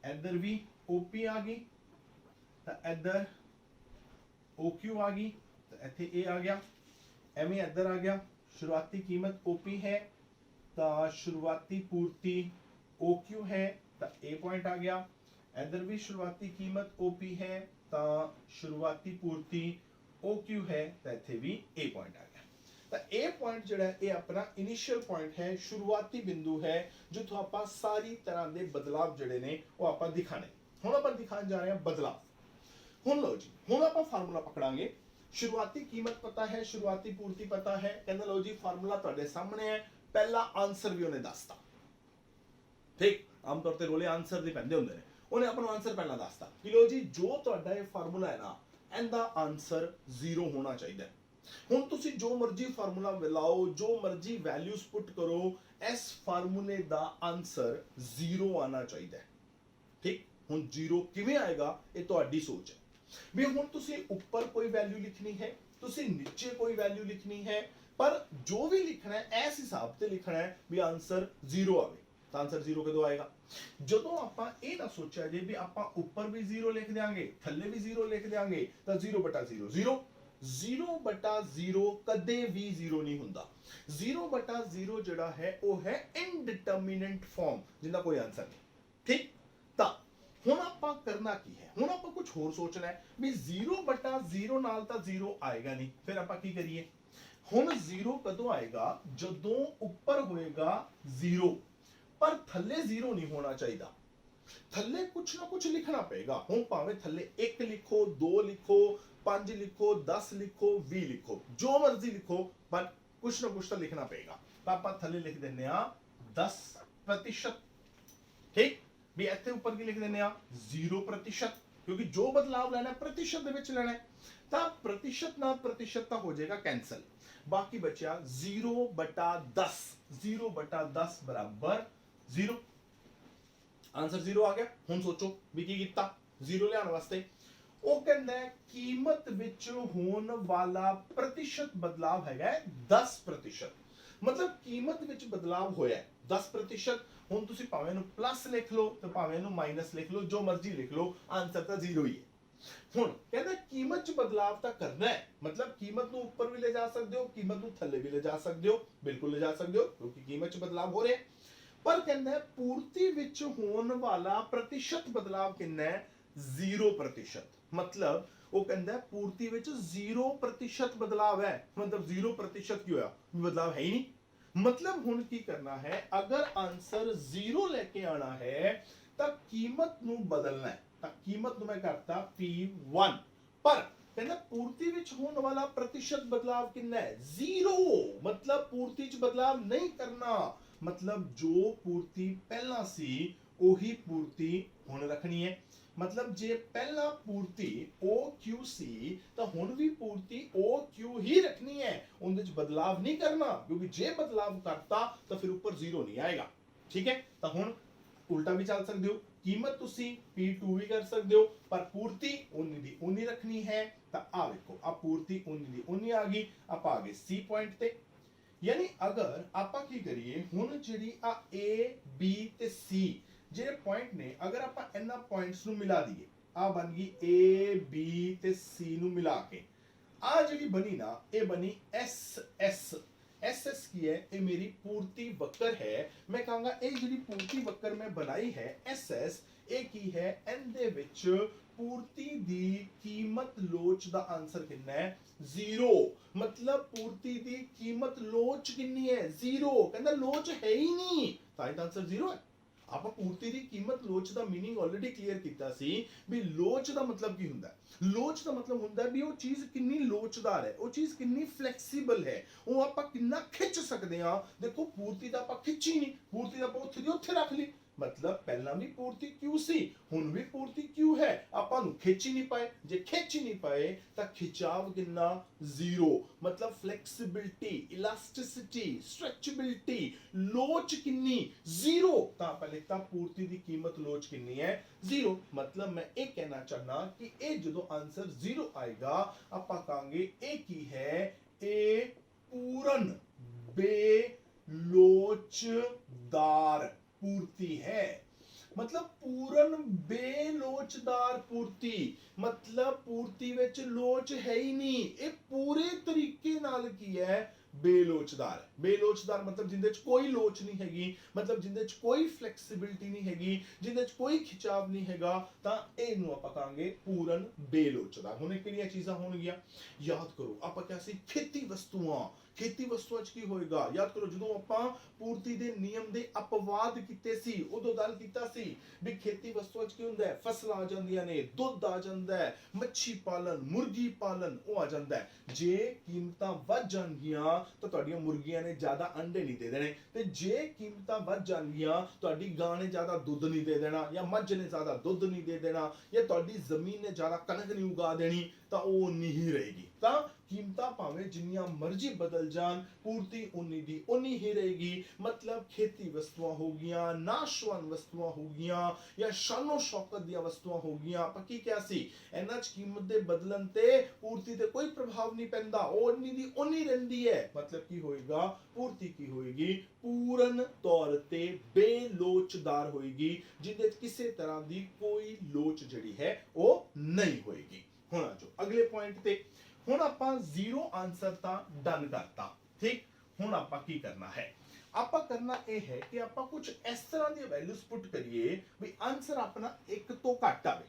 इधर भी OP आ गई, तो इधर OQ आ गई, तो इत्थे A आ गया। एवें इधर आ गया, शुरुआती कीमत OP है तो शुरुआती पूर्ति OQ है तो A पॉइंट आ गया। इधर भी शुरुआती कीमत OP है तो शुरुआती पूर्ति OQ है तो इत्थे भी A पॉइंट आ गया। तो ए पॉइंट जिहड़ा है ये अपना इनिशियल पॉइंट है, शुरुआती बिंदु है जिथों आपां सारी तरह के बदलाव जिहड़े ने वो आपां दिखाने। हुण आपां दिखाण जा रहे हैं बदलाव। हुण लो जी, हुण आपां फार्मूला पकड़ांगे। शुरुआती कीमत पता है, शुरुआती पूर्ति पता है, कहंदा लो जी फार्मूला तुहाडे सामने है, पहला आंसर भी उन्हें दसता। ठीक, आम तौर ते रोले आंसर दे पैंदे हुंदे ने, उन्हें अपना आंसर पहला दसता कि लो जी जो तुहाडा ये फार्मूला है ना इहदा आंसर 0 होना चाहिए। ਹੁਣ ਤੁਸੀਂ ਜੋ ਮਰਜ਼ੀ ਫਾਰਮੂਲਾ ਮਿਲਾਓ, ਜੋ ਮਰਜ਼ੀ ਵੈਲਿਊਜ਼ ਪੁੱਟ ਕਰੋ, ਇਸ ਫਾਰਮੂਲੇ ਦਾ ਆਨਸਰ 0 ਆਣਾ ਚਾਹੀਦਾ ਹੈ। ਠੀਕ, ਹੁਣ 0 ਕਿਵੇਂ ਆਏਗਾ ਇਹ ਤੁਹਾਡੀ ਸੋਚ ਹੈ। ਵੀ ਹੁਣ ਤੁਸੀਂ ਉੱਪਰ ਕੋਈ ਵੈਲਿਊ ਲਿਖਣੀ ਹੈ, ਤੁਸੀਂ ਨੀਚੇ ਕੋਈ ਵੈਲਿਊ ਲਿਖਣੀ ਹੈ, ਪਰ ਜੋ ਵੀ ਲਿਖਣਾ ਹੈ ਇਸ ਹਿਸਾਬ ਤੇ ਲਿਖਣਾ ਹੈ ਵੀ ਆਨਸਰ 0 ਆਵੇ। ਤਾਂ ਆਨਸਰ 0 ਕਦੋਂ ਆਏਗਾ? ਜਦੋਂ ਆਪਾਂ ਇਹ ਨਾ ਸੋਚਿਆ ਜੇ ਵੀ ਆਪਾਂ ਉੱਪਰ ਵੀ 0 ਲਿਖ ਦਿਆਂਗੇ, ਥੱਲੇ ਵੀ 0 ਲਿਖ ਦਿਆਂਗੇ ਤਾਂ 0/0 0। 0/0 ਕਦੇ ਵੀ 0 ਨਹੀਂ ਹੁੰਦਾ। 0/0 ਜਿਹੜਾ ਹੈ ਉਹ ਹੈ ਇਨਡਿਟਰਮੀਨੈਂਟ ਫਾਰਮ ਜਿੰਦਾ ਕੋਈ ਆਨਸਰ ਨਹੀਂ। ਠੀਕ, ਤਾਂ ਹੁਣ ਆਪਾਂ ਕਰਨਾ ਕੀ ਹੈ, ਹੁਣ ਆਪਾਂ ਕੁਝ ਹੋਰ ਸੋਚਣਾ ਹੈ ਵੀ 0/0 ਨਾਲ ਤਾਂ 0 ਆਏਗਾ ਨਹੀਂ। ਫਿਰ ਆਪਾਂ ਕੀ ਕਰੀਏ, ਹੁਣ 0 ਕਦੋਂ ਆਏਗਾ? ਜਦੋਂ ਉੱਪਰ ਹੋਏਗਾ 0 ਪਰ ਥੱਲੇ 0 ਨਹੀਂ ਹੋਣਾ ਚਾਹੀਦਾ। ਥੱਲੇ ਕੁਝ ਨਾ ਕੁਝ ਲਿਖਣਾ ਪਏਗਾ। ਹੁਣ ਭਾਵੇਂ ਥੱਲੇ 1 ਲਿਖੋ, 2 ਲਿਖੋ, 5 लिखो, 10 लिखो, 20 लिखो, जो मर्जी लिखो, पर कुछ ना कुछ तो लिखना पड़ेगा। पापा थले लिख देने 10%। ठीक, भी इत्थे ऊपर की लिख देने 0%, क्योंकि जो बदलाव लेना है प्रतिशत दे विच लेना है। तो प्रतिशत ना प्रतिशत तो हो जाएगा कैंसल, बाकी बचा 0/10। 0/10 बराबर 0। आंसर 0 आ गया। हुण सोचो भी की कीता 0 लियाण वास्ते। ਉਹ ਕਹਿੰਦਾ ਹੈ ਕੀਮਤ ਵਿੱਚ ਹੋਣ ਵਾਲਾ ਪ੍ਰਤੀਸ਼ਤ ਬਦਲਾਵ ਹੈਗਾ 10%। ਮਤਲਬ ਕੀਮਤ ਵਿੱਚ ਬਦਲਾਵ ਹੋਇਆ 10%। ਹੁਣ ਤੁਸੀਂ ਭਾਵੇਂ ਇਹਨੂੰ ਪਲੱਸ ਲਿਖ ਲਓ ਤੇ ਭਾਵੇਂ ਇਹਨੂੰ ਮਾਈਨਸ ਲਿਖ ਲਓ, ਜੋ ਮਰਜ਼ੀ ਲਿਖ ਲਓ, ਆਨਸਰ ਤਾਂ 0 ਹੀ ਹੈ। ਹੁਣ ਕਹਿੰਦਾ ਕੀਮਤ 'ਚ ਬਦਲਾਵ ਤਾਂ ਕਰਨਾ ਹੈ, ਮਤਲਬ ਕੀਮਤ ਨੂੰ ਉੱਪਰ ਵੀ ਲੈ ਜਾ ਸਕਦੇ ਹੋ, ਕੀਮਤ ਨੂੰ ਥੱਲੇ ਵੀ ਲੈ ਜਾ ਸਕਦੇ ਹੋ, ਬਿਲਕੁਲ ਲੈ ਜਾ ਸਕਦੇ ਹੋ ਕਿਉਂਕਿ ਕੀਮਤ 'ਚ ਬਦਲਾਵ ਹੋ ਰਿਹਾ। ਪਰ ਕਹਿੰਦਾ ਪੂਰਤੀ ਵਿੱਚ ਹੋਣ ਵਾਲਾ ਪ੍ਰਤੀਸ਼ਤ ਬਦਲਾਵ ਕਿੰਨਾ ਹੈ? 0%। मतलब ਉਹ ਕਹਿੰਦਾ ਪੂਰਤੀ ਵਿੱਚ 0% ਬਦਲਾਵ ਹੈ। मतलब 0% ਕੀ ਹੋਇਆ, ਬਦਲਾਵ ਹੈ ਹੀ ਨਹੀਂ। मतलब ਹੁਣ ਕੀ ਕਰਨਾ ਹੈ, ਅਗਰ ਆਨਸਰ 0 ਲੈ ਕੇ ਆਣਾ ਹੈ ਤਾਂ ਕੀਮਤ ਨੂੰ ਬਦਲਣਾ ਹੈ। ਤਾਂ ਕੀਮਤ ਨੂੰ ਮੈਂ ਕਰਤਾ P1, ਪਰ ਕਹਿੰਦਾ ਪੂਰਤੀ ਵਿੱਚ ਹੋਣ ਵਾਲਾ प्रतिशत ਬਦਲਾਵ ਕਿੰਨਾ ਹੈ, 0। मतलब ਪੂਰਤੀ ਚ ਬਦਲਾਵ ਨਹੀਂ ਕਰਨਾ। मतलब ਜੋ ਪੂਰਤੀ ਪਹਿਲਾਂ ਸੀ ਉਹੀ ਪੂਰਤੀ ਹੁਣ ਰੱਖਣੀ ਹੈ। मतलब ਜੇ ਪਹਿਲਾ ਪੂਰਤੀ OQ ਸੀ ਤਾਂ ਹੁਣ ਵੀ ਪੂਰਤੀ OQ ਹੀ ਰੱਖਣੀ ਹੈ, ਉਹਦੇ ਵਿੱਚ ਬਦਲਾਵ ਨਹੀਂ ਕਰਨਾ, ਕਿਉਂਕਿ ਜੇ ਬਦਲਾਵ ਕਰਤਾ ਤਾਂ ਫਿਰ ਉੱਪਰ 0 ਨਹੀਂ ਆਏਗਾ। ਠੀਕ ਹੈ, ਤਾਂ ਹੁਣ ਉਲਟਾ ਵੀ ਚੱਲ ਸਕਦੇ ਹੋ, ਕੀਮਤ ਤੁਸੀਂ P2 ਵੀ ਕਰ ਸਕਦੇ ਹੋ, ਪਰ ਪੂਰਤੀ ਉਨੀ ਦੀ ਉਨੀ ਰੱਖਣੀ ਹੈ। ਤਾਂ ਆ ਵੇਖੋ, ਆ ਪੂਰਤੀ ਉਨੀ ਦੀ ਉਨੀ ਆ ਗਈ, ਆਪਾਂ ਆ ਗਏ C ਪੁਆਇੰਟ ਤੇ। ਯਾਨੀ ਅਗਰ ਆਪਾਂ ਕੀ ਕਰੀਏ, ਹੁਣ ਜਿਹੜੀ ਆ A B ਤੇ C ਜਿਹੜੇ ਪੁਆਇੰਟ ਨੇ, ਅਗਰ ਆਪਾਂ ਇਹਨਾਂ ਪੁਆਇੰਟਸ ਨੂੰ ਮਿਲਾ ਦਈਏ, ਆ ਬਣ ਗਈ A B ਤੇ C ਨੂੰ ਮਿਲਾ ਕੇ ਆ ਜਿਹੜੀ ਬਣੀ ਨਾ, ਇਹ ਬਣੀ SS। SS ਕੀ ਹੈ, ਇਹ ਮੇਰੀ ਪੂਰਤੀ ਵਕਰ ਹੈ। ਮੈਂ ਕਹਾਂਗਾ ਇਹ ਜਿਹੜੀ ਪੂਰਤੀ ਵਕਰ ਮੈਂ ਬਣਾਈ ਹੈ SS, ਇਹ ਕੀ ਹੈ, ਇਹਦੇ ਵਿੱਚ ਪੂਰਤੀ ਦੀ ਕੀਮਤ ਲੋਚ ਦਾ ਆਂਸਰ ਕਿੰਨਾ ਹੈ, 0। मतलब ਪੂਰਤੀ ਦੀ ਕੀਮਤ ਲੋਚ ਕਿੰਨੀ ਹੈ, 0। ਕਹਿੰਦਾ ਲੋਚ ਹੈ ਹੀ ਨਹੀਂ, ਤਾਂ ਇਹਦਾ ਆਂਸਰ 0 ਹੈ। ਆਪਾਂ ਪੂਰਤੀ ਦੀ ਕੀਮਤ ਲੋਚ ਦਾ मीनिंग ਆਲਰੇਡੀ ਕਲੀਅਰ ਕੀਤਾ ਸੀ ਵੀ ਲੋਚ ਦਾ ਮਤਲਬ ਕੀ ਹੁੰਦਾ ਹੈ। ਲੋਚ ਦਾ ਮਤਲਬ ਹੁੰਦਾ ਵੀ ਉਹ ਚੀਜ਼ ਕਿੰਨੀ ਲੋਚਦਾਰ ਹੈ, ਉਹ ਚੀਜ਼ ਕਿੰਨੀ ਫਲੈਕਸੀਬਲ ਹੈ, ਉਹ ਆਪਾਂ ਕਿੰਨਾ ਖਿੱਚ ਸਕਦੇ ਹਾਂ। ਦੇਖੋ ਪੂਰਤੀ ਦਾ ਆਪਾਂ ਖਿੱਚੀ ਨਹੀਂ, ਪੂਰਤੀ ਦਾ ਆਪਾਂ ਉੱਥੇ ਦੀ ਉੱਥੇ ਰੱਖ ਲਈ। मतलब ਪਹਿਲਾਂ ਵੀ ਪੂਰਤੀ Q ਸੀ, ਹੁਣ ਵੀ ਪੂਰਤੀ Q ਹੈ, ਆਪਾਂ ਨੂੰ ਖਿੱਚ ਹੀ ਨਹੀਂ ਪਾਏ। ਜੇ ਖਿੱਚ ਹੀ ਨਹੀਂ ਪਾਏ ਤਾਂ ਖਿਚਾਵ ਕਿੰਨਾ, 0। मतलब ਫਲੈਕਸੀਬਿਲਟੀ, ਇਲਾਸਟਿਸਿਟੀ, ਸਟ੍ਰੈਚੇਬਿਲਟੀ, ਲੋਚ ਕਿੰਨੀ, 0। ਤਾਂ ਆਪਾਂ ਲਿਖਤਾ ਪੂਰਤੀ ਦੀ ਕੀਮਤ ਲੋਚ ਕਿੰਨੀ ਹੈ, 0। मतलब ਮੈਂ ਇਹ ਕਹਿਣਾ ਚਾਹਨਾ ਕਿ ਇਹ ਜਦੋਂ ਆਨਸਰ 0 ਆਏਗਾ ਆਪਾਂ ਕਹਾਂਗੇ ਇਹ ਕੀ ਹੈ, ਇਹ ਪੂਰਨ ਬੇਲੋਚਦਾਰ पूर्ति है। मतलब पूर्ण बेलोचदार पूर्ति, मतलब पूर्ति विच लोच है ही नहीं, ये पूरे तरीके नाल की है, बेलोचदार। बेलोचदार मतलब जिंदे च कोई लोच नहीं हैगी, मतलब जिंदे च कोई फ्लैक्सीबिलिटी नहीं हैगी, जिंदे च कोई खिंचाव नहीं हैगा, ਤਾਂ ਇਹਨੂੰ ਆਪਾਂ ਕਹਾਂਗੇ ਪੂਰਨ ਬੇਲੋਚਦਾਰ। ਹੁਣ ਕਿਹੜੀਆਂ ਚੀਜ਼ਾਂ ਹੋਣਗੀਆਂ, ਯਾਦ ਕਰੋ ਆਪਾਂ ਕਿਹਾ ਸੀ ਖੇਤੀ ਵਸਤੂਆਂ। ਖੇਤੀ ਵਸਤੂਆਂ 'ਚ ਕੀ ਹੋਏਗਾ, ਯਾਦ ਕਰੋ ਜਦੋਂ ਆਪਾਂ ਪੂਰਤੀ ਦੇ ਨਿਯਮ ਦੇ ਅਪਵਾਦ ਕੀਤੇ ਸੀ ਉਦੋਂ ਗੱਲ ਕੀਤਾ ਸੀ ਵੀ ਖੇਤੀ ਵਸਤੂਆਂ 'ਚ ਕੀ ਹੁੰਦਾ ਹੈ, ਫਸਲਾਂ ਆ ਜਾਂਦੀਆਂ ਨੇ, ਦੁੱਧ ਆ ਜਾਂਦਾ ਹੈ, ਮੱਛੀ ਪਾਲਨ, ਮੁਰਗੀ ਪਾਲਨ ਉਹ ਆ ਜਾਂਦਾ ਹੈ। ਜੇ ਕੀਮਤਾਂ ਵੱਧ ਜਾਣਗੀਆਂ ਤਾਂ ਤੁਹਾਡੀਆਂ ਮੁਰਗੀਆਂ ਨੇ ਜ਼ਿਆਦਾ ਅੰਡੇ ਨਹੀਂ ਦੇ ਦੇਣੇ, ਤੇ ਜੇ ਕੀਮਤਾਂ ਵੱਧ ਜਾਣਗੀਆਂ ਤੁਹਾਡੀ ਗਾਂ ਨੇ ਜ਼ਿਆਦਾ ਦੁੱਧ ਨਹੀਂ ਦੇ ਦੇਣਾ, ਜਾਂ ਮੱਝ ਨੇ ਜ਼ਿਆਦਾ ਦੁੱਧ ਨਹੀਂ ਦੇ ਦੇਣਾ, ਜਾਂ ਤੁਹਾਡੀ ਜ਼ਮੀਨ ਨੇ ਜ਼ਿਆਦਾ ਕਣਕ ਨਹੀਂ ਉਗਾ ਦੇਣੀ, ਤਾਂ ਉਹ ਨਹੀਂ ਰਹੇਗੀ। ਤਾਂ ਕੀਮਤਾਂ ਭਾਵੇਂ ਜਿੰਨੀਆਂ ਮਰਜ਼ੀ ਬਦਲ ਜਾਣ, ਪੂਰਤੀ ਉਨੀ ਦੀ ਉਨੀ ਹੀ ਰਹੇਗੀ। मतलब खेती वस्तुआं हो गईयां, नाशवान वस्तुआं हो गईयां, या शानो शौकत ਦੀਆਂ ਵਸਤੂਆਂ ਹੋ ਗਈਆਂ। ਆਪਾਂ ਕੀ ਕਿਹਾ ਸੀ, ਇਹਨਾਂ 'ਚ ਕੀਮਤ ਦੇ ਬਦਲਣ ਤੇ ਪੂਰਤੀ ਤੇ ਕੋਈ ਪ੍ਰਭਾਵ ਨਹੀਂ ਪੈਂਦਾ, ਉਹ ਉਨੀ ਦੀ ਉਨੀ ਰਹਿੰਦੀ ਹੈ। मतलब ਕੀ ਹੋਏਗਾ, ਪੂਰਤੀ ਕੀ ਹੋਏਗੀ, ਪੂਰਨ ਤੌਰ ਤੇ ਬੇਲੋਚਦਾਰ ਹੋਏਗੀ, ਜਿਹਦੇ 'ਚ ਕਿਸੇ ਤਰ੍ਹਾਂ ਦੀ ਕੋਈ ਲੋਚ ਜਿਹੜੀ ਹੈ ਉਹ ਨਹੀਂ ਹੋਏਗੀ। ਹੁਣ ਆ ਜਾਓ ਅਗਲੇ ਪੁਆਇੰਟ ਤੇ। ਹੁਣ ਆਪਾਂ 0 ਆਨਸਰ ਤਾਂ ਡਨ ਕਰਤਾ, ਠੀਕ। ਹੁਣ ਆਪਾਂ ਕੀ ਕਰਨਾ ਹੈ, ਆਪਾਂ ਕਰਨਾ ਇਹ ਹੈ ਕਿ ਆਪਾਂ ਕੁਝ ਇਸ ਤਰ੍ਹਾਂ ਦੀ ਵੈਲਿਊਜ਼ ਪੁੱਟ ਕਰੀਏ ਵੀ ਆਨਸਰ ਆਪਣਾ 1 ਤੋਂ ਘੱਟ ਆਵੇ।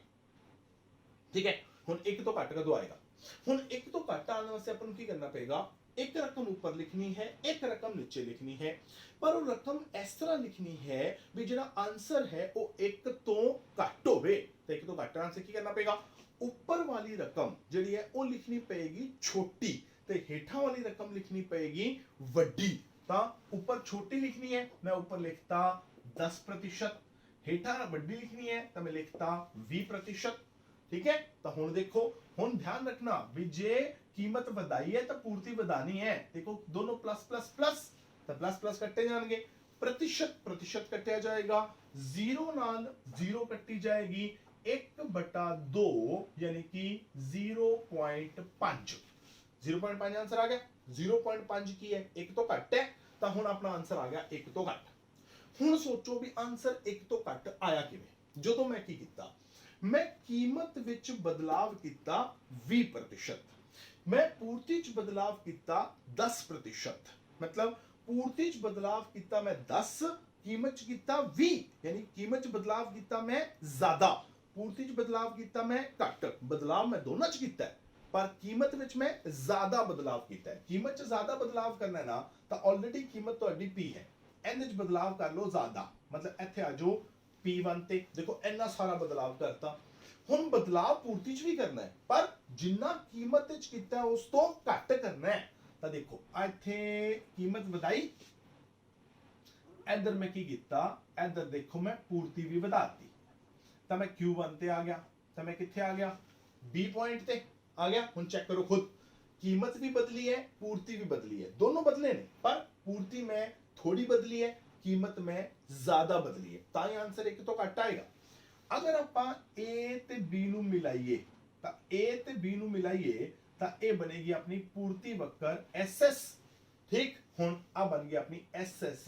ਠੀਕ ਹੈ, ਹੁਣ 1 ਤੋਂ ਘੱਟ ਕਦੋਂ ਆਏਗਾ, ਹੁਣ 1 ਤੋਂ ਘੱਟ ਆਉਣ ਵਾਸਤੇ ਆਪਾਂ ਨੂੰ ਕੀ ਕਰਨਾ ਪਏਗਾ, ਇੱਕ ਰਕਮ ਉੱਪਰ ਲਿਖਣੀ ਹੈ, ਇੱਕ ਰਕਮ ਨੀਚੇ ਲਿਖਣੀ ਹੈ, ਪਰ ਉਹ ਰਕਮ ਇਸ ਤਰ੍ਹਾਂ ਲਿਖਣੀ ਹੈ ਵੀ ਜਿਹੜਾ ਆਨਸਰ ਹੈ ਉਹ 1 ਤੋਂ ਘੱਟ ਹੋਵੇ। ਤੇ 1 ਤੋਂ ਘੱਟ ਆਨਸਰ ਕੀ ਕਰਨਾ ਪਏਗਾ, ਉੱਪਰ ਵਾਲੀ ਰਕਮ ਜਿਹੜੀ ਹੈ ਉਹ ਲਿਖਣੀ ਪਏਗੀ ਛੋਟੀ, ਤੇ ਹੇਠਾਂ ਵਾਲੀ ਰਕਮ ਲਿਖਣੀ ਪਏਗੀ ਵੱਡੀ। ਤਾਂ ਉੱਪਰ ਛੋਟੀ ਲਿਖਣੀ ਹੈ, ਮੈਂ ਉੱਪਰ ਲਿਖਤਾ 10%, ਹੇਠਾਂ ਵੱਡੀ ਲਿਖਣੀ ਹੈ ਤਾਂ ਮੈਂ ਲਿਖਤਾ 20%। ਠੀਕ ਹੈ, ਤਾਂ ਹੁਣ ਦੇਖੋ, ਹੁਣ ਧਿਆਨ ਰੱਖਣਾ ਵੀ ਜੇ ਕੀਮਤ ਵਧਾਈ ਹੈ ਤਾਂ ਪੂਰਤੀ ਵਧਾਣੀ ਹੈ। ਦੇਖੋ ਦੋਨੋਂ ਪਲੱਸ ਪਲੱਸ ਪਲੱਸ, ਤਾਂ ਪਲੱਸ ਪਲੱਸ ਕੱਟੇ ਜਾਣਗੇ, प्रतिशत प्रतिशत कटिया जाएगा, 0 नाल 0 कट्टी जाएगी, 1/2 यानी कि 0.5। 0.5 आंसर आ गया। 0.5 की है, 1 तो घट है, तो हुण अपना आंसर आ गया 1 तो घट। हुण सोचो भी आंसर 1 तो घट आया किवें, जदों मैं की कीता, मैं कीमत विच बदलाव कीता 20%, मैं पूर्ति च बदलाव कीता 10%। मतलब पूर्ति च बदलाव कीता मैं 10, कीमत च कीता 20, यानी कीमत च बदलाव कीता मैं ज्यादा। पूर्ति च बदलाव किया मैं घट, बदलाव मैं दोनों च किया पर कीमत विच मैं ज्यादा बदलाव किया। कीमत च ज्यादा बदलाव करना है ना तो ऑलरेडी कीमत तुहाडी P है, इहदे च बदलाव कर लो ज्यादा, मतलब इत्थे आ जाओ P1 ते, देखो इन्ना सारा बदलाव करता। हुण बदलाव पूर्ति च भी करना है पर जिन्ना कीमत च कीता उस तो घट करना है। तो देखो इत्थे कीमत वधाई, इधर मैं की कीता, इधर देखो मैं पूर्ति भी वधाती, तो मैं Q1 ते आ गया, तो मैं कित्थे आ गया B पॉइंट ते आ गया। हुण चेक करो खुद, कीमत भी बदली है, पूर्ति भी बदली है, दोनों बदले ने पर पूर्ति में थोड़ी बदली है, कीमत में ज्यादा बदली है, ताई आंसर एक तो घट आएगा। अगर आपां A ते B नू मिलाइए तो A ते B नू मिलाइए तो ये बनेगी अपनी पूर्ति वक्कर SS, ठीक। हुण आ बन गया अपनी SS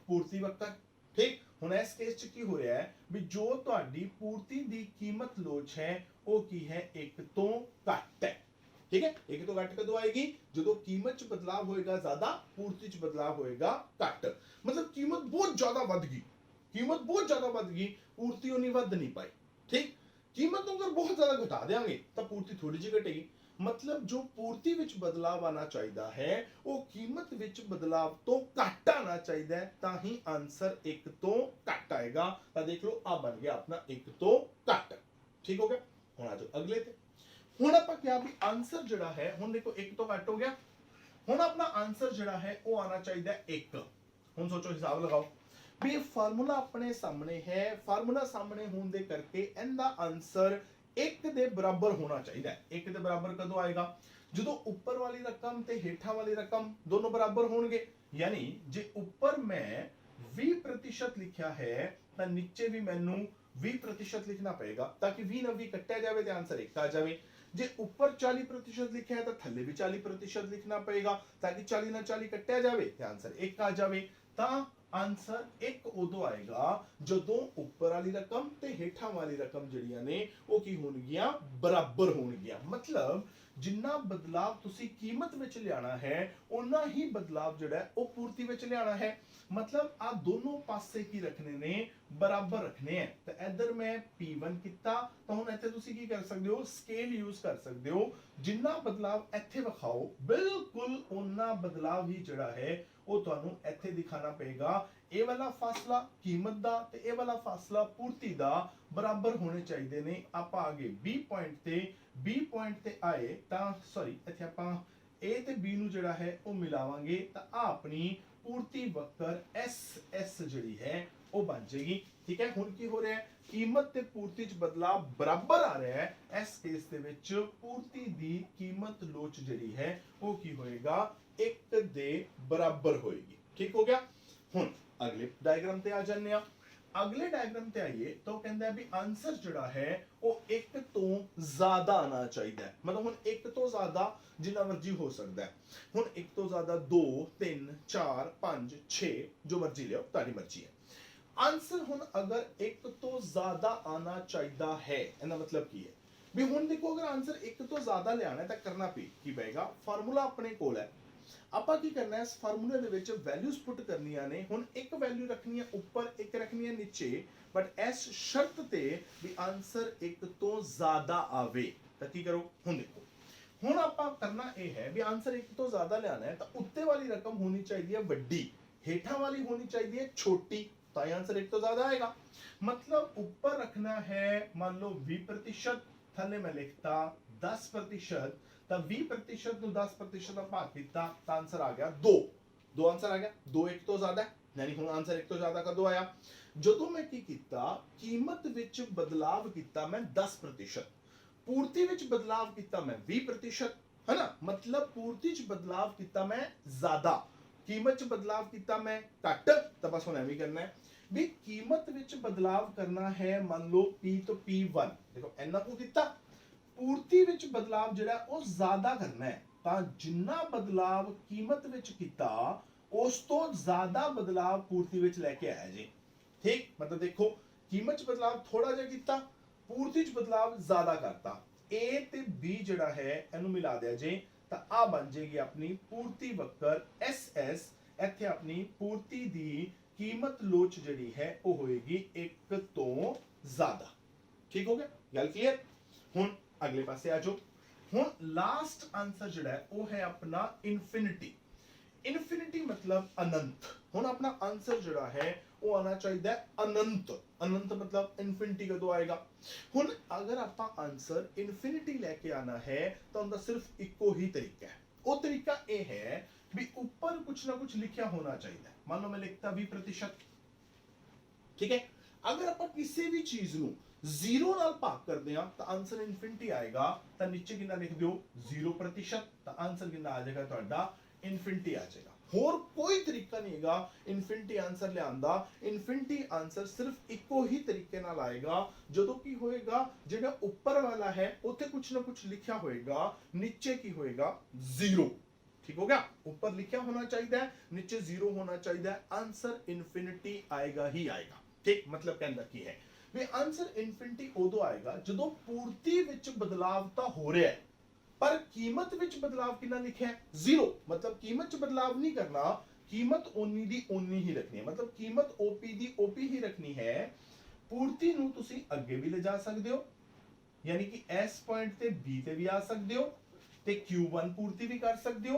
पूर्ति वक्कर, ठीक। हुण इस केस च की हो रहा है भी जो तुहाडी पूर्ति दी कीमत लोच है वो की है एक तो घट है, ठीक है। एक तो घट कदों आएगी जो कीमत च बदलाव होएगा ज्यादा, पूर्ति च बदलाव होएगा घट। मतलब कीमत बहुत ज्यादा बढ़ गई, कीमत बहुत ज्यादा बढ़ गई, पूर्ति उन्नी वध नहीं पाई, ठीक। कीमत को अगर बहुत ज्यादा घटा देंगे तो पूर्ति थोड़ी जी घटेगी। मतलब जो पूर्ति विच बदलाव आना चाहिए है वो कीमत विच बदलाव तो घट आना चाहिए है, ताही आंसर एक तो घट आएगा। तो देख लो आ बन गया अपना एक तो घट, ठीक हो गया। हुण आ जाओ अगले ते। हुण आपां क्या भी आंसर जिहड़ा है, हुण देखो एक तो घट हो गया, हुण अपना आंसर जिहड़ा है वो आना चाहिए एक। हुण सोचो हिसाब लगाओ भी फार्मूला अपने सामने है, फार्मूला सामने होने दे करके इनका आंसर एक दे बराबर होना चाहिए। एक दे बराबर कदों आएगा जो ऊपर वाली रकम ते हेठा वाली रकम दोनों बराबर होंगे। यानी जे ऊपर मैं 20% लिखा है तो नीचे भी मैनू 20% लिखना पड़ेगा ताकि 20 ना 20 कट्टिया जाए तो आंसर एक आ जाए। जे ऊपर 40% लिखा है तो थले भी 40% लिखना पड़ेगा ताकि 40 ना 40 कट्टिया जाए तो आंसर एक आ जाए। तो आंसर एक उदों आएगा जदों ऊपर वाली रकम ते हेठा वाली रकम जड़ियां ने वो की होणगियां बराबर होणगियां। मतलब जिन्ना बदलाव तुसी कीमत विच लियाना है उन्ना ही बदलाव जिहड़ा है वो पूर्ति विच लियाना है। मतलब आ दोनों पासे की रखने ने बराबर रखने हैं। तो इधर मैं P1 किता तो हुण इत्थे तुसी की कर सकदे हो, स्केल यूज कर सकदे हो। जिन्ना बदलाव इत्थे विखाओ बिल्कुल उन्ना बदलाव ही जिहड़ा है वो तुहानू इत्थे दिखाना पेगा। ए वाला फासला कीमत दा ते ए वाला फासला पूर्ति दा बराबर होने चाहिए ने। आपां आगे B पॉइंट ते आए तां सॉरी इत्थे आपां A ते B नू जिहड़ा है वो मिलावांगे तां आ अपनी पूर्ति वक्कर SS जिहड़ी है वो बन जाएगी, ठीक है। हुण की हो रहा है कीमत ते पूर्ति च बदलाव बराबर आ रहा है। इस केस दे विच पूर्ति दी कीमत लोच जिहड़ी है वो की होएगा एक दे बराबर होएगी, ठीक हो गया। हुण अगले डायग्राम ते आ जाने आ। अगले डायग्राम ते आइए तो कहंदा है भी आंसर जिहड़ा है वो एक तो ज्यादा आना चाहिए। मतलब हुण एक तो ज्यादा जिन्ना मर्जी हो सकता है। हुण एक तो ज्यादा 2 3 4 5 6 जो मर्जी लियो, तारी मर्जी है। आंसर हुण अगर एक तो ज्यादा आना चाहिए है इहदा मतलब की है भी हुण देखो अगर आंसर एक तो ज्यादा लियाना है तो करना की पेगा। फार्मूला अपने कोल है, ਆਪਾਂ ਕੀ करना है इस फार्मूले ਦੇ ਵਿੱਚ वैल्यूज पुट करनियां ने। हुण एक वैल्यू रखनी है ऊपर, एक रखनी है नीचे, बट इस शर्त ते भी आंसर एक तो ज्यादा आवे। तो की करो हुण देखो, हुण आपां करना यह है भी आंसर एक तो ज्यादा लियाना है तो उत्ते वाली रकम होनी चाहिए वड्डी, हेठा वाली होनी चाहिए छोटी, तो आंसर एक तो ज्यादा आएगा। मतलब ऊपर रखना है मान लो 20%, थले मैं लिखता 10%, तब 20% 10% का भाग किया तो आंसर आ गया 2। दो आंसर आ गया, दो एक तो ज्यादा है, यानी हुण आंसर एक तो ज्यादा कदों आया जदों मैं की कीता कीमत विच बदलाव किया मैं 10%, पूर्ति विच बदलाव किया मैं 20%, है ना। मतलब पूर्ति च बदलाव किया मैं ज्यादा, कीमत च बदलाव किया मैं घट। तो बस हुण एवें करना है भी कीमत विच बदलाव करना है मान लो P तो P1, देखो इन्ना को किया। पूर्ति विच बदलाव जिहड़ा वो ज्यादा करना है तां जिन्ना बदलाव कीमत विच कीता उस तो ज्यादा बदलाव पूर्ति विच लेके आया जी, ठीक। मतलब देखो कीमत च बदलाव थोड़ा जिहा कीता, पूर्ति च बदलाव ज्यादा करता। A ते B जिहड़ा है इहनू मिला दिया जे तां आ बन जाएगी अपनी पूर्ति वक्कर SS। इत्थे अपनी पूर्ति दी कीमत लोच जिहड़ी है वो होएगी एक तो ज्यादा, ठीक हो गया, गल क्लियर। हुण अगले पासे आ जाओ। हुण लास्ट आंसर जिहड़ा है वो है अपना इनफिनिटी। इनफिनिटी मतलब अनंत। हुण अपना आंसर जिहड़ा है वो आना चाहिए अनंत। अनंत मतलब इनफिनिटी कदों आएगा? हुण अगर आपां आंसर इनफिनिटी लेके आना है तो उनका सिर्फ इको ही तरीका है। वो तरीका यह है भी ऊपर कुछ ना कुछ लिखा होना चाहिए। मान लो मैं लिखता 20%, ठीक है। अगर आप किसी भी चीज ਨੂੰ 0 ਨਾਲ ਭਾਗ ਕਰਦੇ ਆ ਤਾਂ ਆਨਸਰ ਇਨਫਿਨਿਟੀ ਆਏਗਾ, ਤਾਂ ਨੀਚੇ ਕਿੰਨਾ ਲਿਖ ਦਿਓ 0%, ਤਾਂ ਆਨਸਰ ਕਿੰਨਾ ਆ ਜਾਏਗਾ ਤੁਹਾਡਾ ਇਨਫਿਨਿਟੀ ਆ ਜਾਏਗਾ। ਹੋਰ ਕੋਈ ਤਰੀਕਾ ਨਹੀਂ ਹੈਗਾ ਇਨਫਿਨਿਟੀ ਆਨਸਰ ਲਿਆਉਣ ਦਾ। ਇਨਫਿਨਿਟੀ ਆਨਸਰ ਸਿਰਫ ਇੱਕੋ ਹੀ ਤਰੀਕੇ ਨਾਲ ਆਏਗਾ ਜਦੋਂ ਕੀ ਹੋਏਗਾ ਜਿਹੜਾ ਉੱਪਰ ਵਾਲਾ ਹੈ ਉੱਥੇ ਕੁਝ ਨਾ ਕੁਝ ਲਿਖਿਆ ਹੋਏਗਾ, ਨੀਚੇ ਕੀ ਹੋਏਗਾ 0। ठीक हो गया, ऊपर लिखा होना चाहिए, नीचे 0 होना चाहिए, आंसर इनफिनिटी आएगा ही आएगा। ठीक, मतलब कहना की है भी आंसर इनफिनिटी उदों आएगा जदों पूर्ति विच बदलाव तो हो रहा है पर कीमत विच बदलाव कितना लिखा है 0। मतलब कीमत च बदलाव नहीं करना, कीमत ओनी दी ओनी ही रखनी है। मतलब कीमत ओपी दी ओपी ही रखनी है। पूर्ति नूं तुसी अगे भी ले जा सकते हो, यानी कि एस पॉइंट ते बी ते भी आ सकते हो, ते Q1 पूर्ति भी कर सकते हो।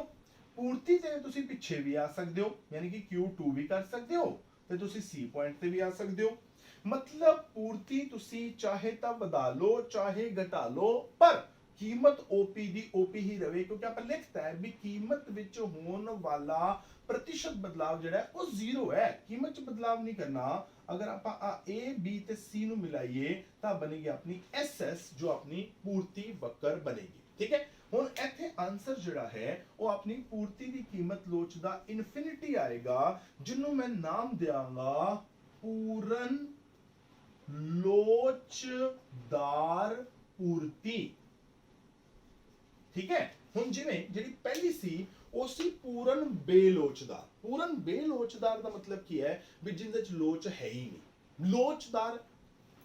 पूर्ति ते तुसी पिछे भी आ सकते हो, यानी कि Q2 भी कर सकते हो, ते तुसी C पॉइंट ते भी आ सकते हो। मतलब पूर्ति तुसी चाहे ता बदा लो चाहे घटा लो पर कीमत ओपी दी ओपी ही रहे, क्योंकि आप लिखता है भी कीमत विच होने वाला प्रतिशत बदलाव जिहड़ा है वो 0 है। कीमत च बदलाव नहीं करना। अगर आप A B ते C नु मिलाइए तां बनेगी अपनी SS, जो अपनी पूर्ति वक्र बनेगी। ठीक है, हुण इत्थे आंसर जिहड़ा है वो अपनी पूर्ति दी कीमत लोच दा इनफिनिटी आएगा, जिन्हों मैं नाम देंगा पूर्ण लोचदार पूर्ति। ठीक है, हुण जिवें जिहड़ी पहली सी वो सी पूर्ण बेलोचदार। पूर्ण बेलोचदार दा मतलब की है भी जिंदे च लोच है ही नहीं। लोचदार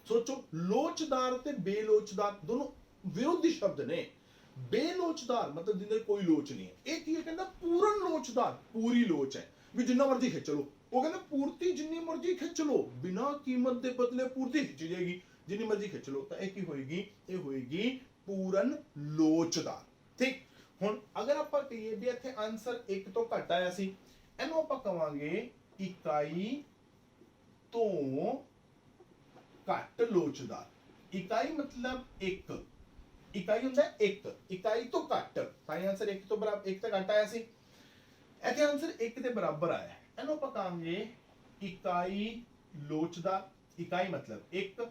सोचो, लोचदार ते बेलोचदार दोनों विरोधी शब्द ने। बेलोचदार मतलब जिंदे कोई लोच नहीं है। एक ये कहना पूर्ण लोचदार, पूरी लोच है भी जिन्ना मर्जी खिंच लो। वो कहना पूर्ति जिन्नी मर्जी खिंच लो, बिना कीमत दे बदले पूर्ति खिंची जाएगी, जिन्नी मर्जी खिंच लो। तो एक ही होएगी, ये होएगी पूर्ण लोचदार। ठीक, हुण अगर आपां कहिए भी इत्थे आंसर 1 तो घट आया सी, इहनूं आपां कहांगे इकाई तो घट लोचदार। इकाई मतलब 1, इकाई ਹੁੰਦਾ 1, इकाई तो घट, ताई आंसर 1 तो बराबर 1 तो घट आया सी। इत्थे आंसर 1 के बराबर आया, इहनूं आपां कहांगे इकाई लोचदार। इकाई मतलब 1,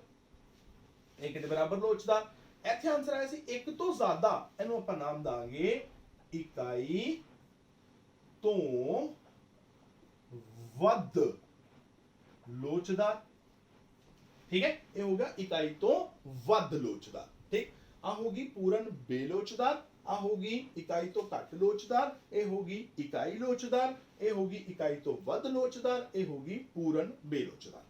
1 के बराबर लोचदार। इत्थे आंसर आया सी 1 तो ज्यादा, इहनूं आपां नाम दांगे इकाई तो वध लोचदार। ठीक है, ये होगा इकाई तो वध लोचदार। ठीक, आ होगी पूर्ण बेलोचदार, आ होगी इकाई तो घट लोचदार, ये होगी इकाई लोचदार, ये होगी इकाई तो वध लोचदार, ये होगी पूर्ण बेलोचदार।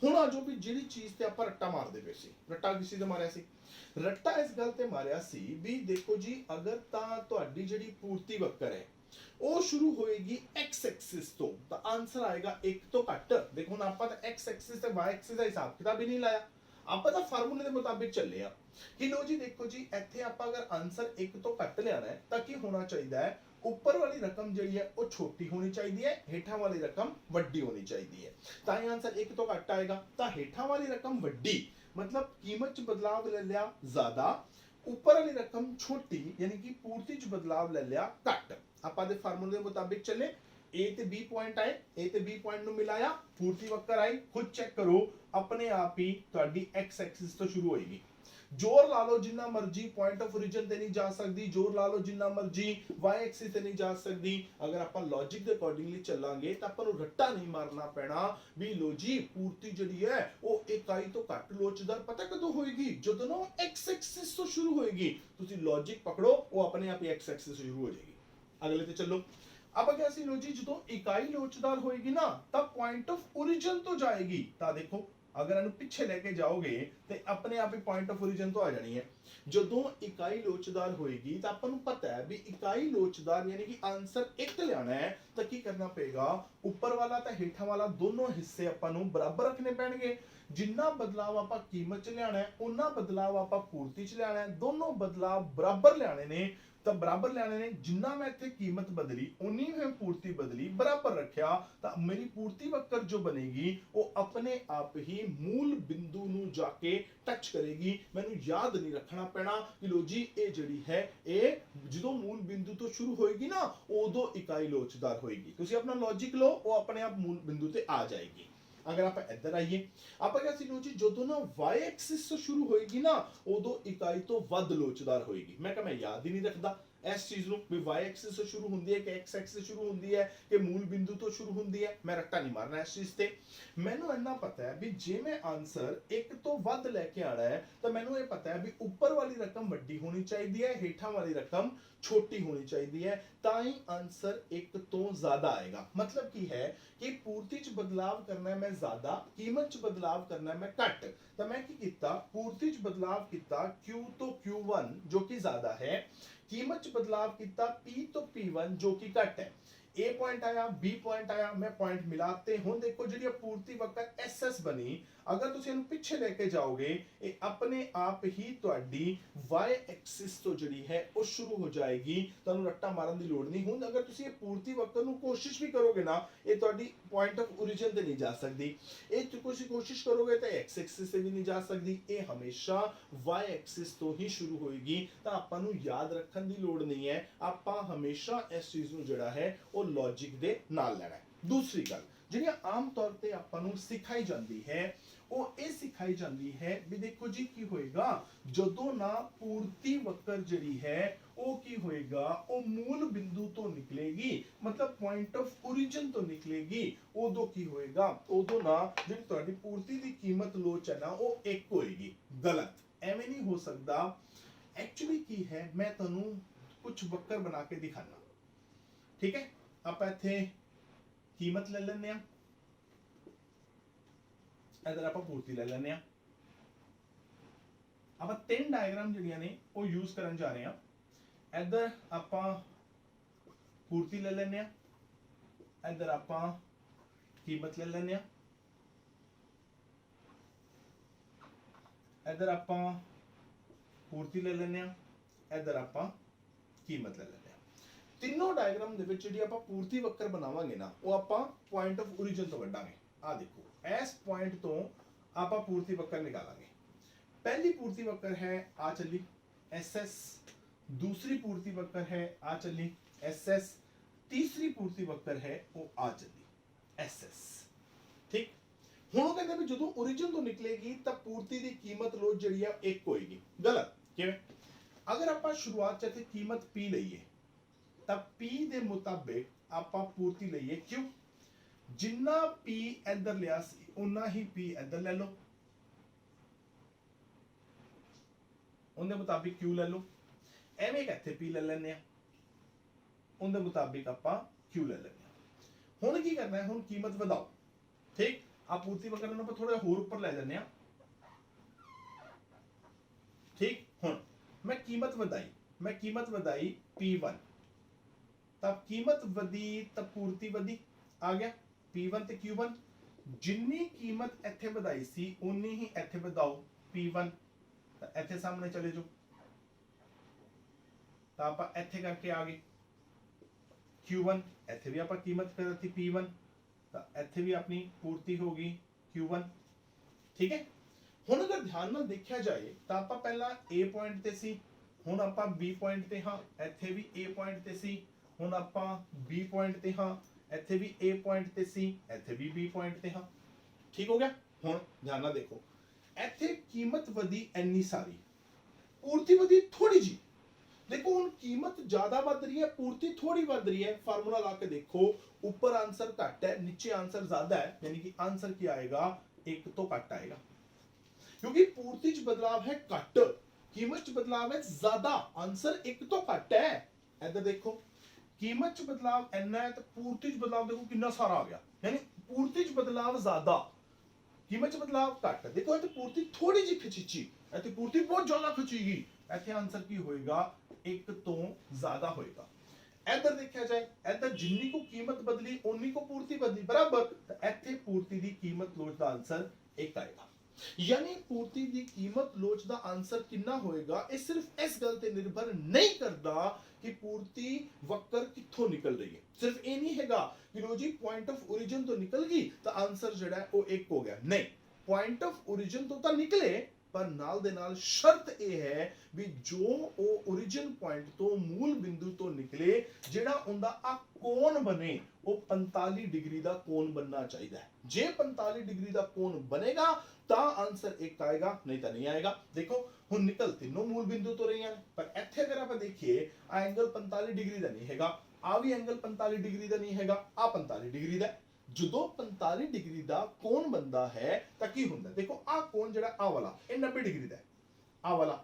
हुण आ जो भी जिहड़ी चीज ते आपां रट्टा मारदे पे सी, रट्टा किसी ते मारिया सी, रट्टा इस गल ते मारिया सी भी देखो जी अगर तां तुहाडी जिहड़ी पूर्ति वक्र है वो शुरू होएगी एक्स एक्सिस तो आंसर आएगा 1 तो घट। देखो हुण आपां तां एक्स एक्सिस ते वाई एक्सिस दा हिसाब किताब ही नहीं लाया, आपां तां फार्मूले दे मुताबिक चले आ कि लो जी देखो जी इत्थे आपां अगर आंसर 1 तो घट लियाना है तां की होना चाहिए है ऊपर वाली रकम जिहड़ी है वो छोटी होनी चाहिए है, हेठां वाली रकम वड्डी होनी चाहिए है। तां ही आंसर 1 तो घट आएगा। तां हेठां वाली रकम वड्डी मतलब कीमत च बदलाव ले लिया ज्यादा, ऊपर वाली रकम छोटी यानी कि पूर्ति च बदलाव ले लिया घट। आपां दे फार्मूले दे मुताबिक चले, ए ते बी पॉइंट आए, ए ते बी पॉइंट नु मिलाया, पूर्ति वक्र आई। खुद चेक करो अपने आप ही तुहाडी एक्स एक्सिस तो शुरू होएगी। जोर ला लो जिन्ना मर्जी, पॉइंट ऑफ ओरिजिन ते नहीं जा सकती, जोर ला लो जिन्ना मर्जी, वाई एक्सिस ते नहीं जा सकती। अगर आपां लॉजिक दे अकॉर्डिंगली चलांगे तां आपां नूं रट्टा नहीं मारना पैना भी लो जी पूर्ति जिहड़ी है वो इकाई तो घट लोचदार पता कदों होएगी जदों ना एक्स एक्सिस तो शुरू होएगी। तुसीं लॉजिक पकड़ो वो अपने आप ही एक्स एक्सिस शुरू हो जाएगी। अगले ते चलो, अब क्या सी लो जी जो इकाई लोचदार होएगी ना तब पॉइंट ऑफ ओरिजिन तो जाएगी। ता देखो ਅਗਰ ਇਹਨੂੰ ਪਿੱਛੇ ਲੈ ਕੇ ਜਾਓਗੇ ਤੇ ਆਪਣੇ ਆਪ ਹੀ ਪੁਆਇੰਟ ਆਫ origin ਤੋਂ ਆ ਜਾਣੀ ਹੈ। ਜਦੋਂ ਇਕਾਈ ਲੋਚਦਾਰ ਹੋਏਗੀ ਤਾਂ ਆਪਾਂ ਨੂੰ ਪਤਾ ਹੈ ਵੀ ਇਕਾਈ ਲੋਚਦਾਰ ਯਾਨੀ ਕਿ ਆਨਸਰ 1 ਲਿਆਣਾ ਹੈ ਤਾਂ ਕੀ ਕਰਨਾ ਪਏਗਾ, ਉੱਪਰ ਵਾਲਾ ਤੇ ਹੇਠਾਂ ਵਾਲਾ ਦੋਨੋਂ ਹਿੱਸੇ ਆਪਾਂ ਨੂੰ ਬਰਾਬਰ ਰੱਖਣੇ ਪੈਣਗੇ। ਜਿੰਨਾ ਬਦਲਾਵ ਆਪਾਂ ਕੀਮਤ ਚ ਲਿਆਣਾ ਹੈ ਉਹਨਾਂ ਬਦਲਾਵ ਆਪਾਂ ਪੂਰਤੀ ਚ ਲਿਆਣਾ ਹੈ, ਦੋਨੋਂ ਬਦਲਾਵ ਬਰਾਬਰ ਲਿਆਣੇ ਨੇ ਤਾਂ ਬਰਾਬਰ ਲਿਆਣੇ ਨੇ। ਜਿੰਨਾ ਮੈਂ ਇੱਥੇ ਕੀਮਤ ਬਦਲੀ ਉਨੀ ਮੈਂ ਪੂਰਤੀ ਬਦਲੀ, ਬਰਾਬਰ ਰੱਖਿਆ ਤਾਂ ਮੇਰੀ ਪੂਰਤੀ ਵਕਰ ਜੋ ਬਣੇਗੀ ਉਹ ਆਪਣੇ ਆਪ ਹੀ ਮੂਲ ਬਿੰਦੂ ਨੂੰ ਜਾ ਕੇ ਟੱਚ ਕਰੇਗੀ। ਮੈਨੂੰ ਯਾਦ ਨਹੀਂ ਰੱਖਣਾ ਪੈਣਾ ਕਿ ਲੋ ਜੀ ਇਹ ਜਿਹੜੀ ਹੈ ਇਹ ਜਦੋਂ ਮੂਲ ਬਿੰਦੂ ਤੋਂ ਸ਼ੁਰੂ ਹੋਏਗੀ ਨਾ ਉਦੋਂ ਇਕਾਈ ਲੋਚਦਾਰ ਹੋਏਗੀ। ਤੁਸੀਂ ਆਪਣਾ ਲੌਜੀਕ ਲਓ, ਉਹ ਆਪਣੇ ਆਪ ਮੂਲ ਬਿੰਦੂ ਤੇ ਆ ਜਾਏਗੀ। अगर आप इधर आइए आप क्या सी लो जी जो ना y एक्सिस से शुरू होएगी ना उदो इकाई तो वध लोचदार होएगी। मैं कहा मैं याद ही नहीं रखता इस चीज नु भी y एक्सिस से शुरू होंदी है कि x एक्सिस से शुरू होंदी है कि मूल बिंदु तो शुरू होंदी है। मैं रट्टा नहीं मारना इस चीज ते। मैनू इन्ना पता है भी जे मैं आंसर एक तो वध लेके आना है तो मैनू ये पता है भी ऊपर वाली रकम वड्डी होनी चाहिए है, हेठा वाली रकम छोटी होनी चाहिए है, ताई आंसर एक तो ज्यादा आएगा। मतलब की है कि पूर्ति च बदलाव करना है मैं ज्यादा, कीमत च बदलाव करना है मैं घट। तो मैं की कीता पूर्ति च बदलाव कीता Q तो Q1 जो कि ज्यादा है, कीमत च बदलाव कीता P तो P1 जो कि घट है। ए पॉइंट आया बी पॉइंट आया, मैं पॉइंट मिलाते हुन देखो जी पूर्ति वक्त SS बनी। अगर तुम इन्हें पिछे लेके जाओगे ये अपने आप ही तुहाडी y एक्सिस तो जड़ी है वो शुरू हो जाएगी। तुहानू रट्टा मारन दी लोड़ नहीं। हुन अगर तुसी ये पूर्ति वक्त नू कोशिश भी करोगे ना ये तुहाडी पॉइंट ऑफ ओरिजिन ते नहीं जा सकदी। ये कोशिश करोगे तो x एक्सिस से भी नहीं जा सकदी। ये हमेशा y एक्सिस तो ही शुरू होएगी। तो आपां नू याद रखन दी लोड़ नहीं है, आपां हमेशा इस चीज नू जड़ा है वो लॉजिक दे नाल लेना है। दूसरी गल ਜਿਹੜੀ आम तौर ਤੇ ਆਪਾਂ ਨੂੰ ਸਿਖਾਈ ਜਾਂਦੀ ਹੈ ਉਹ ਇਹ ਸਿਖਾਈ ਜਾਂਦੀ ਹੈ ਵੀ ਦੇਖੋ ਜੀ ਕੀ ਹੋਏਗਾ ਜਦੋਂ ਨਾ ਪੂਰਤੀ ਵਕਰ ਜਿਹੜੀ ਹੈ ਉਹ ਕੀ ਹੋਏਗਾ ਉਹ ਮੂਲ ਬਿੰਦੂ ਤੋਂ ਨਿਕਲੇਗੀ, मतलब पॉइंट ऑफ ओरिजिन तो निकलेगी। उदो की होएगा उदो ना ਜਿਹੜੀ ਤੁਹਾਡੀ ਪੂਰਤੀ ਦੀ ਕੀਮਤ ਲੋਚ ਹੈ ਨਾ ਉਹ ਇੱਕ ਹੋਏਗੀ। गलत ਐਵੇਂ नहीं हो सकता। एक्चुअली की है मैं ਤੁਹਾਨੂੰ कुछ वक्र बना के दिखाना, ठीक है। ਆਪਾਂ ਇੱਥੇ कीमत ले लेने इधर आप पूर्ति ले लेने आप तीन डायग्राम जड़ियां ने वो यूज करन जा रहे हैं। इधर आप पूर्ति ले लेने इधर आप कीमत ले लेने इधर आप पूर्ति ले लेने इधर आप कीमत ले लेने। तीनों डायग्राम दे विच जिहड़ी आपां पूर्ति वक्र बनावांगे ना वो आपां पॉइंट ऑफ ओरिजिन तो वड्डांगे। आ देखो इस पॉइंट तो आपां पूर्ति वक्र निकालांगे। पहली पूर्ति वक्र है आ चली SS, दूसरी पूर्ति वक्र है आ चली SS, तीसरी पूर्ति वक्र है वो आ चली SS। ठीक हुण कहंदे भी जदों ओरिजिन तो निकलेगी तां पूर्ति दी कीमत लोच जिहड़ी है एक होएगी। गलत किवें? अगर आपां शुरुआत च इत्थे कीमत P लईए तब P दे मुताबिक आपां पूर्ति लईए क्यों जिन्ना P इधर लिया सी उन्ना ही P इधर ले लो, उनके मुताबिक Q ले लो। एवें कहते P ले लेने उनके मुताबिक आपां Q ले लेने। हुण की करना है, हुण कीमत बढ़ाओ। ठीक आप पूर्ति वक्र नूं थोड़ा होर ऊपर ले जाने। ठीक हुण मैं कीमत बढ़ाई P1 तब कीमत वधी तब पूर्ति वधी। आ गया P1 ते Q1 जिन्नी कीमत इत्थे वधाई सी उन्नी ही इत्थे वधाओ P1 तो इत्थे सामने चले जाओ तो आप इत्थे करके आ गए Q1 इत्थे भी आप कीमत करती P1 तो इत्थे भी अपनी पूर्ति होगी Q1। ठीक है हुण अगर ध्यान नाल देखा जाए तो आप पहला A पॉइंट ते सी, हुण आप B पॉइंट ते हां, इत्थे भी A पॉइंट ते सी, हुण आपां B पॉइंट ते हां, इत्थे भी A पॉइंट ते सी, इत्थे भी B पॉइंट ते हां। ठीक हो गया। हुण ध्यान नाल देखो इत्थे कीमत वधी इन्नी सारी, पूर्ति वधी थोड़ी जी। देखो हुण कीमत ज्यादा वध रही है, पूर्ति थोड़ी वध रही है। फार्मूला ला के देखो ऊपर आंसर घट है नीचे आंसर ज्यादा है, यानी कि आंसर क्या आएगा एक तो घट आएगा क्योंकि पूर्ति च बदलाव है घट, कीमत च बदलाव है ज्यादा, आंसर एक तो घट है। इधर देखो कीमत च बदलाव इन्ना है तो पूर्ति च बदलाव देखो कितना सारा आ गया, यानी पूर्ति च बदलाव ज्यादा कीमत च बदलाव घट, देखो इत्थे पूर्ति थोड़ी जी खिची, इत्थे पूर्ति बहुत ज्यादा खिचेगी, इत्थे आंसर की होएगा एक तो ज्यादा होएगा। इधर देखा जाए, इधर जिन्नी को कीमत बदली उन्नी को पूर्ति बदली बराबर, तो इत्थे पूर्ति दी कीमत लोच दा आंसर एक आएगा। यानी पूर्ति दी कीमत लोच दा आंसर कितना होएगा, ये सिर्फ इस गल ते निर्भर नहीं करता कि पूर्ति वक्र कित्थों निकल रही है। सिर्फ ये नहीं हैगा कि लो जी पॉइंट ऑफ ओरिजिन तो निकल गई तो आंसर जड़ा है वो एक हो गया, नहीं, पॉइंट ऑफ ओरिजिन तो निकले पर नाल दे नाल शर्त ये है भी जो ओ ओरिजिन पॉइंट तो मूल बिंदु तो निकले जेड़ा उनदा आ कोण बने वो 45 डिग्री दा कोण बनना चाहिए। जे 45 डिग्री दा कोण बनेगा ता आंसर एक आएगा, नहीं तो नहीं आएगा। देखो हुन निकल तीनों मूल बिंदु तो रही हैं, पर इत्थे अगर आप देखिए आ एंगल 45 डिग्री दा नहीं हैगा, आ भी एंगल 45 डिग्री दा नहीं हैगा, आ 45 डिग्री दा। ਜਦੋਂ 45 डिग्री ਦਾ ਕੋਣ ਬੰਦਾ ਹੈ ਤਾਂ ਕੀ ਹੁੰਦਾ, ਦੇਖੋ ਆ ਕੋਣ ਜਿਹੜਾ ਆ ਵਾਲਾ ਇਹ 90 डिग्री ਦਾ ਹੈ, ਆ ਵਾਲਾ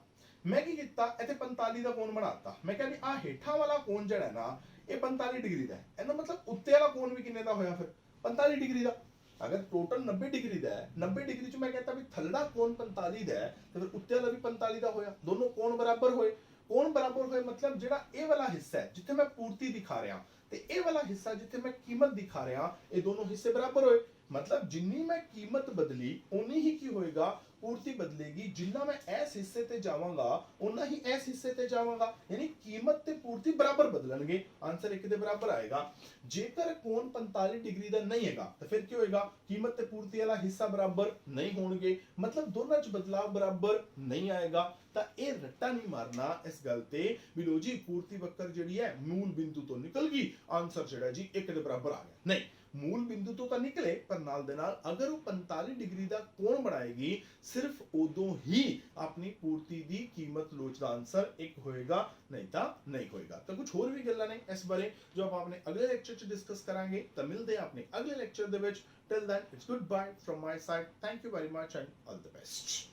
ਮੈਂ ਕੀ ਕੀਤਾ ਇੱਥੇ 45 ਦਾ ਕੋਣ ਬਣਾਤਾ, ਮੈਂ ਕਹਿੰਦੀ ਆ ਹੇਠਾਂ ਵਾਲਾ ਕੋਣ ਜਿਹੜਾ ਨਾ ਇਹ 45 डिग्री ਦਾ ਹੈ, ਇਹਦਾ ਮਤਲਬ ਉੱਤੇ ਵਾਲਾ ਕੋਣ ਵੀ ਕਿੰਨੇ ਦਾ ਹੋਇਆ ਫਿਰ 45 डिग्री ਦਾ। अगर टोटल 90 डिग्री ਦਾ ਹੈ, 90 डिग्री ਚ ਮੈਂ ਕਹਿੰਦਾ ਵੀ ਥੱਲੜਾ ਕੋਣ 45 ਦਾ ਹੈ ਤੇ ਫਿਰ ਉੱਤੇ ਵਾਲਾ ਵੀ 45 ਦਾ ਹੋਇਆ, ਦੋਨੋਂ ਕੋਣ ਬਰਾਬਰ ਹੋਏ। ਕੋਣ ਬਰਾਬਰ ਹੋਏ मतलब ਜਿਹੜਾ ਇਹ ਵਾਲਾ ਹਿੱਸਾ ਹੈ ਜਿੱਥੇ ਮੈਂ ਪੂਰਤੀ ਦਿਖਾ ਰਿਹਾ ਤੇ ਇਹ ਵਾਲਾ ਹਿੱਸਾ ਜਿੱਥੇ ਮੈਂ ਕੀਮਤ ਦਿਖਾ ਰਿਹਾ ਇਹ ਦੋਨੋਂ ਹਿੱਸੇ ਬਰਾਬਰ ਹੋਏ, मतलब जिन्नी मैं कीमत बदली उन्नी ही की होएगा पूर्ति बदलेगी, जिन्ना मैं इस हिस्से ते जावांगा उन्ना ही इस हिस्से ते जावांगा, यानी कीमत ते पूर्ति बराबर बदलणगे, आंसर एक दे बराबर आएगा। जेकर कोण 45 डिग्री दा नहीं हैगा तो फिर क्या होएगा, कीमत ते पूर्ति वाला हिस्सा बराबर नहीं होणगे, मतलब दोनों च बदलाव बराबर नहीं आएगा। ਤਾਂ ਇਹ ਰੱਟਾ ਨਹੀਂ ਮਾਰਨਾ ਇਸ ਗੱਲ ਤੇ ਵੀ ਲੋ ਜੀ ਪੂਰਤੀ ਵਕਰ ਜਿਹੜੀ ਹੈ ਮੂਲ ਬਿੰਦੂ ਤੋਂ ਨਿਕਲ ਗਈ, ਆਨਸਰ ਜਿਹੜਾ ਜੀ ਇੱਕ ਦੇ ਬਰਾਬਰ ਆ ਗਿਆ, ਨਹੀਂ, मूल बिंदु तो निकले पर नाल दे नाल अगर वो 45 डिग्री का कोण बनाएगी सिर्फ उदों ही अपनी पूर्ति दी कीमत लोच दा आंसर एक होएगा, नहीं तो नहीं होएगा। तो कुछ और भी गल्लां ने इस बारे जो आप अपने अगले लेक्चर च डिस्कस करांगे, तो मिलते हैं अपने अगले लेक्चर दे विच। Till then it's goodbye from my side, thank you very much and all the best.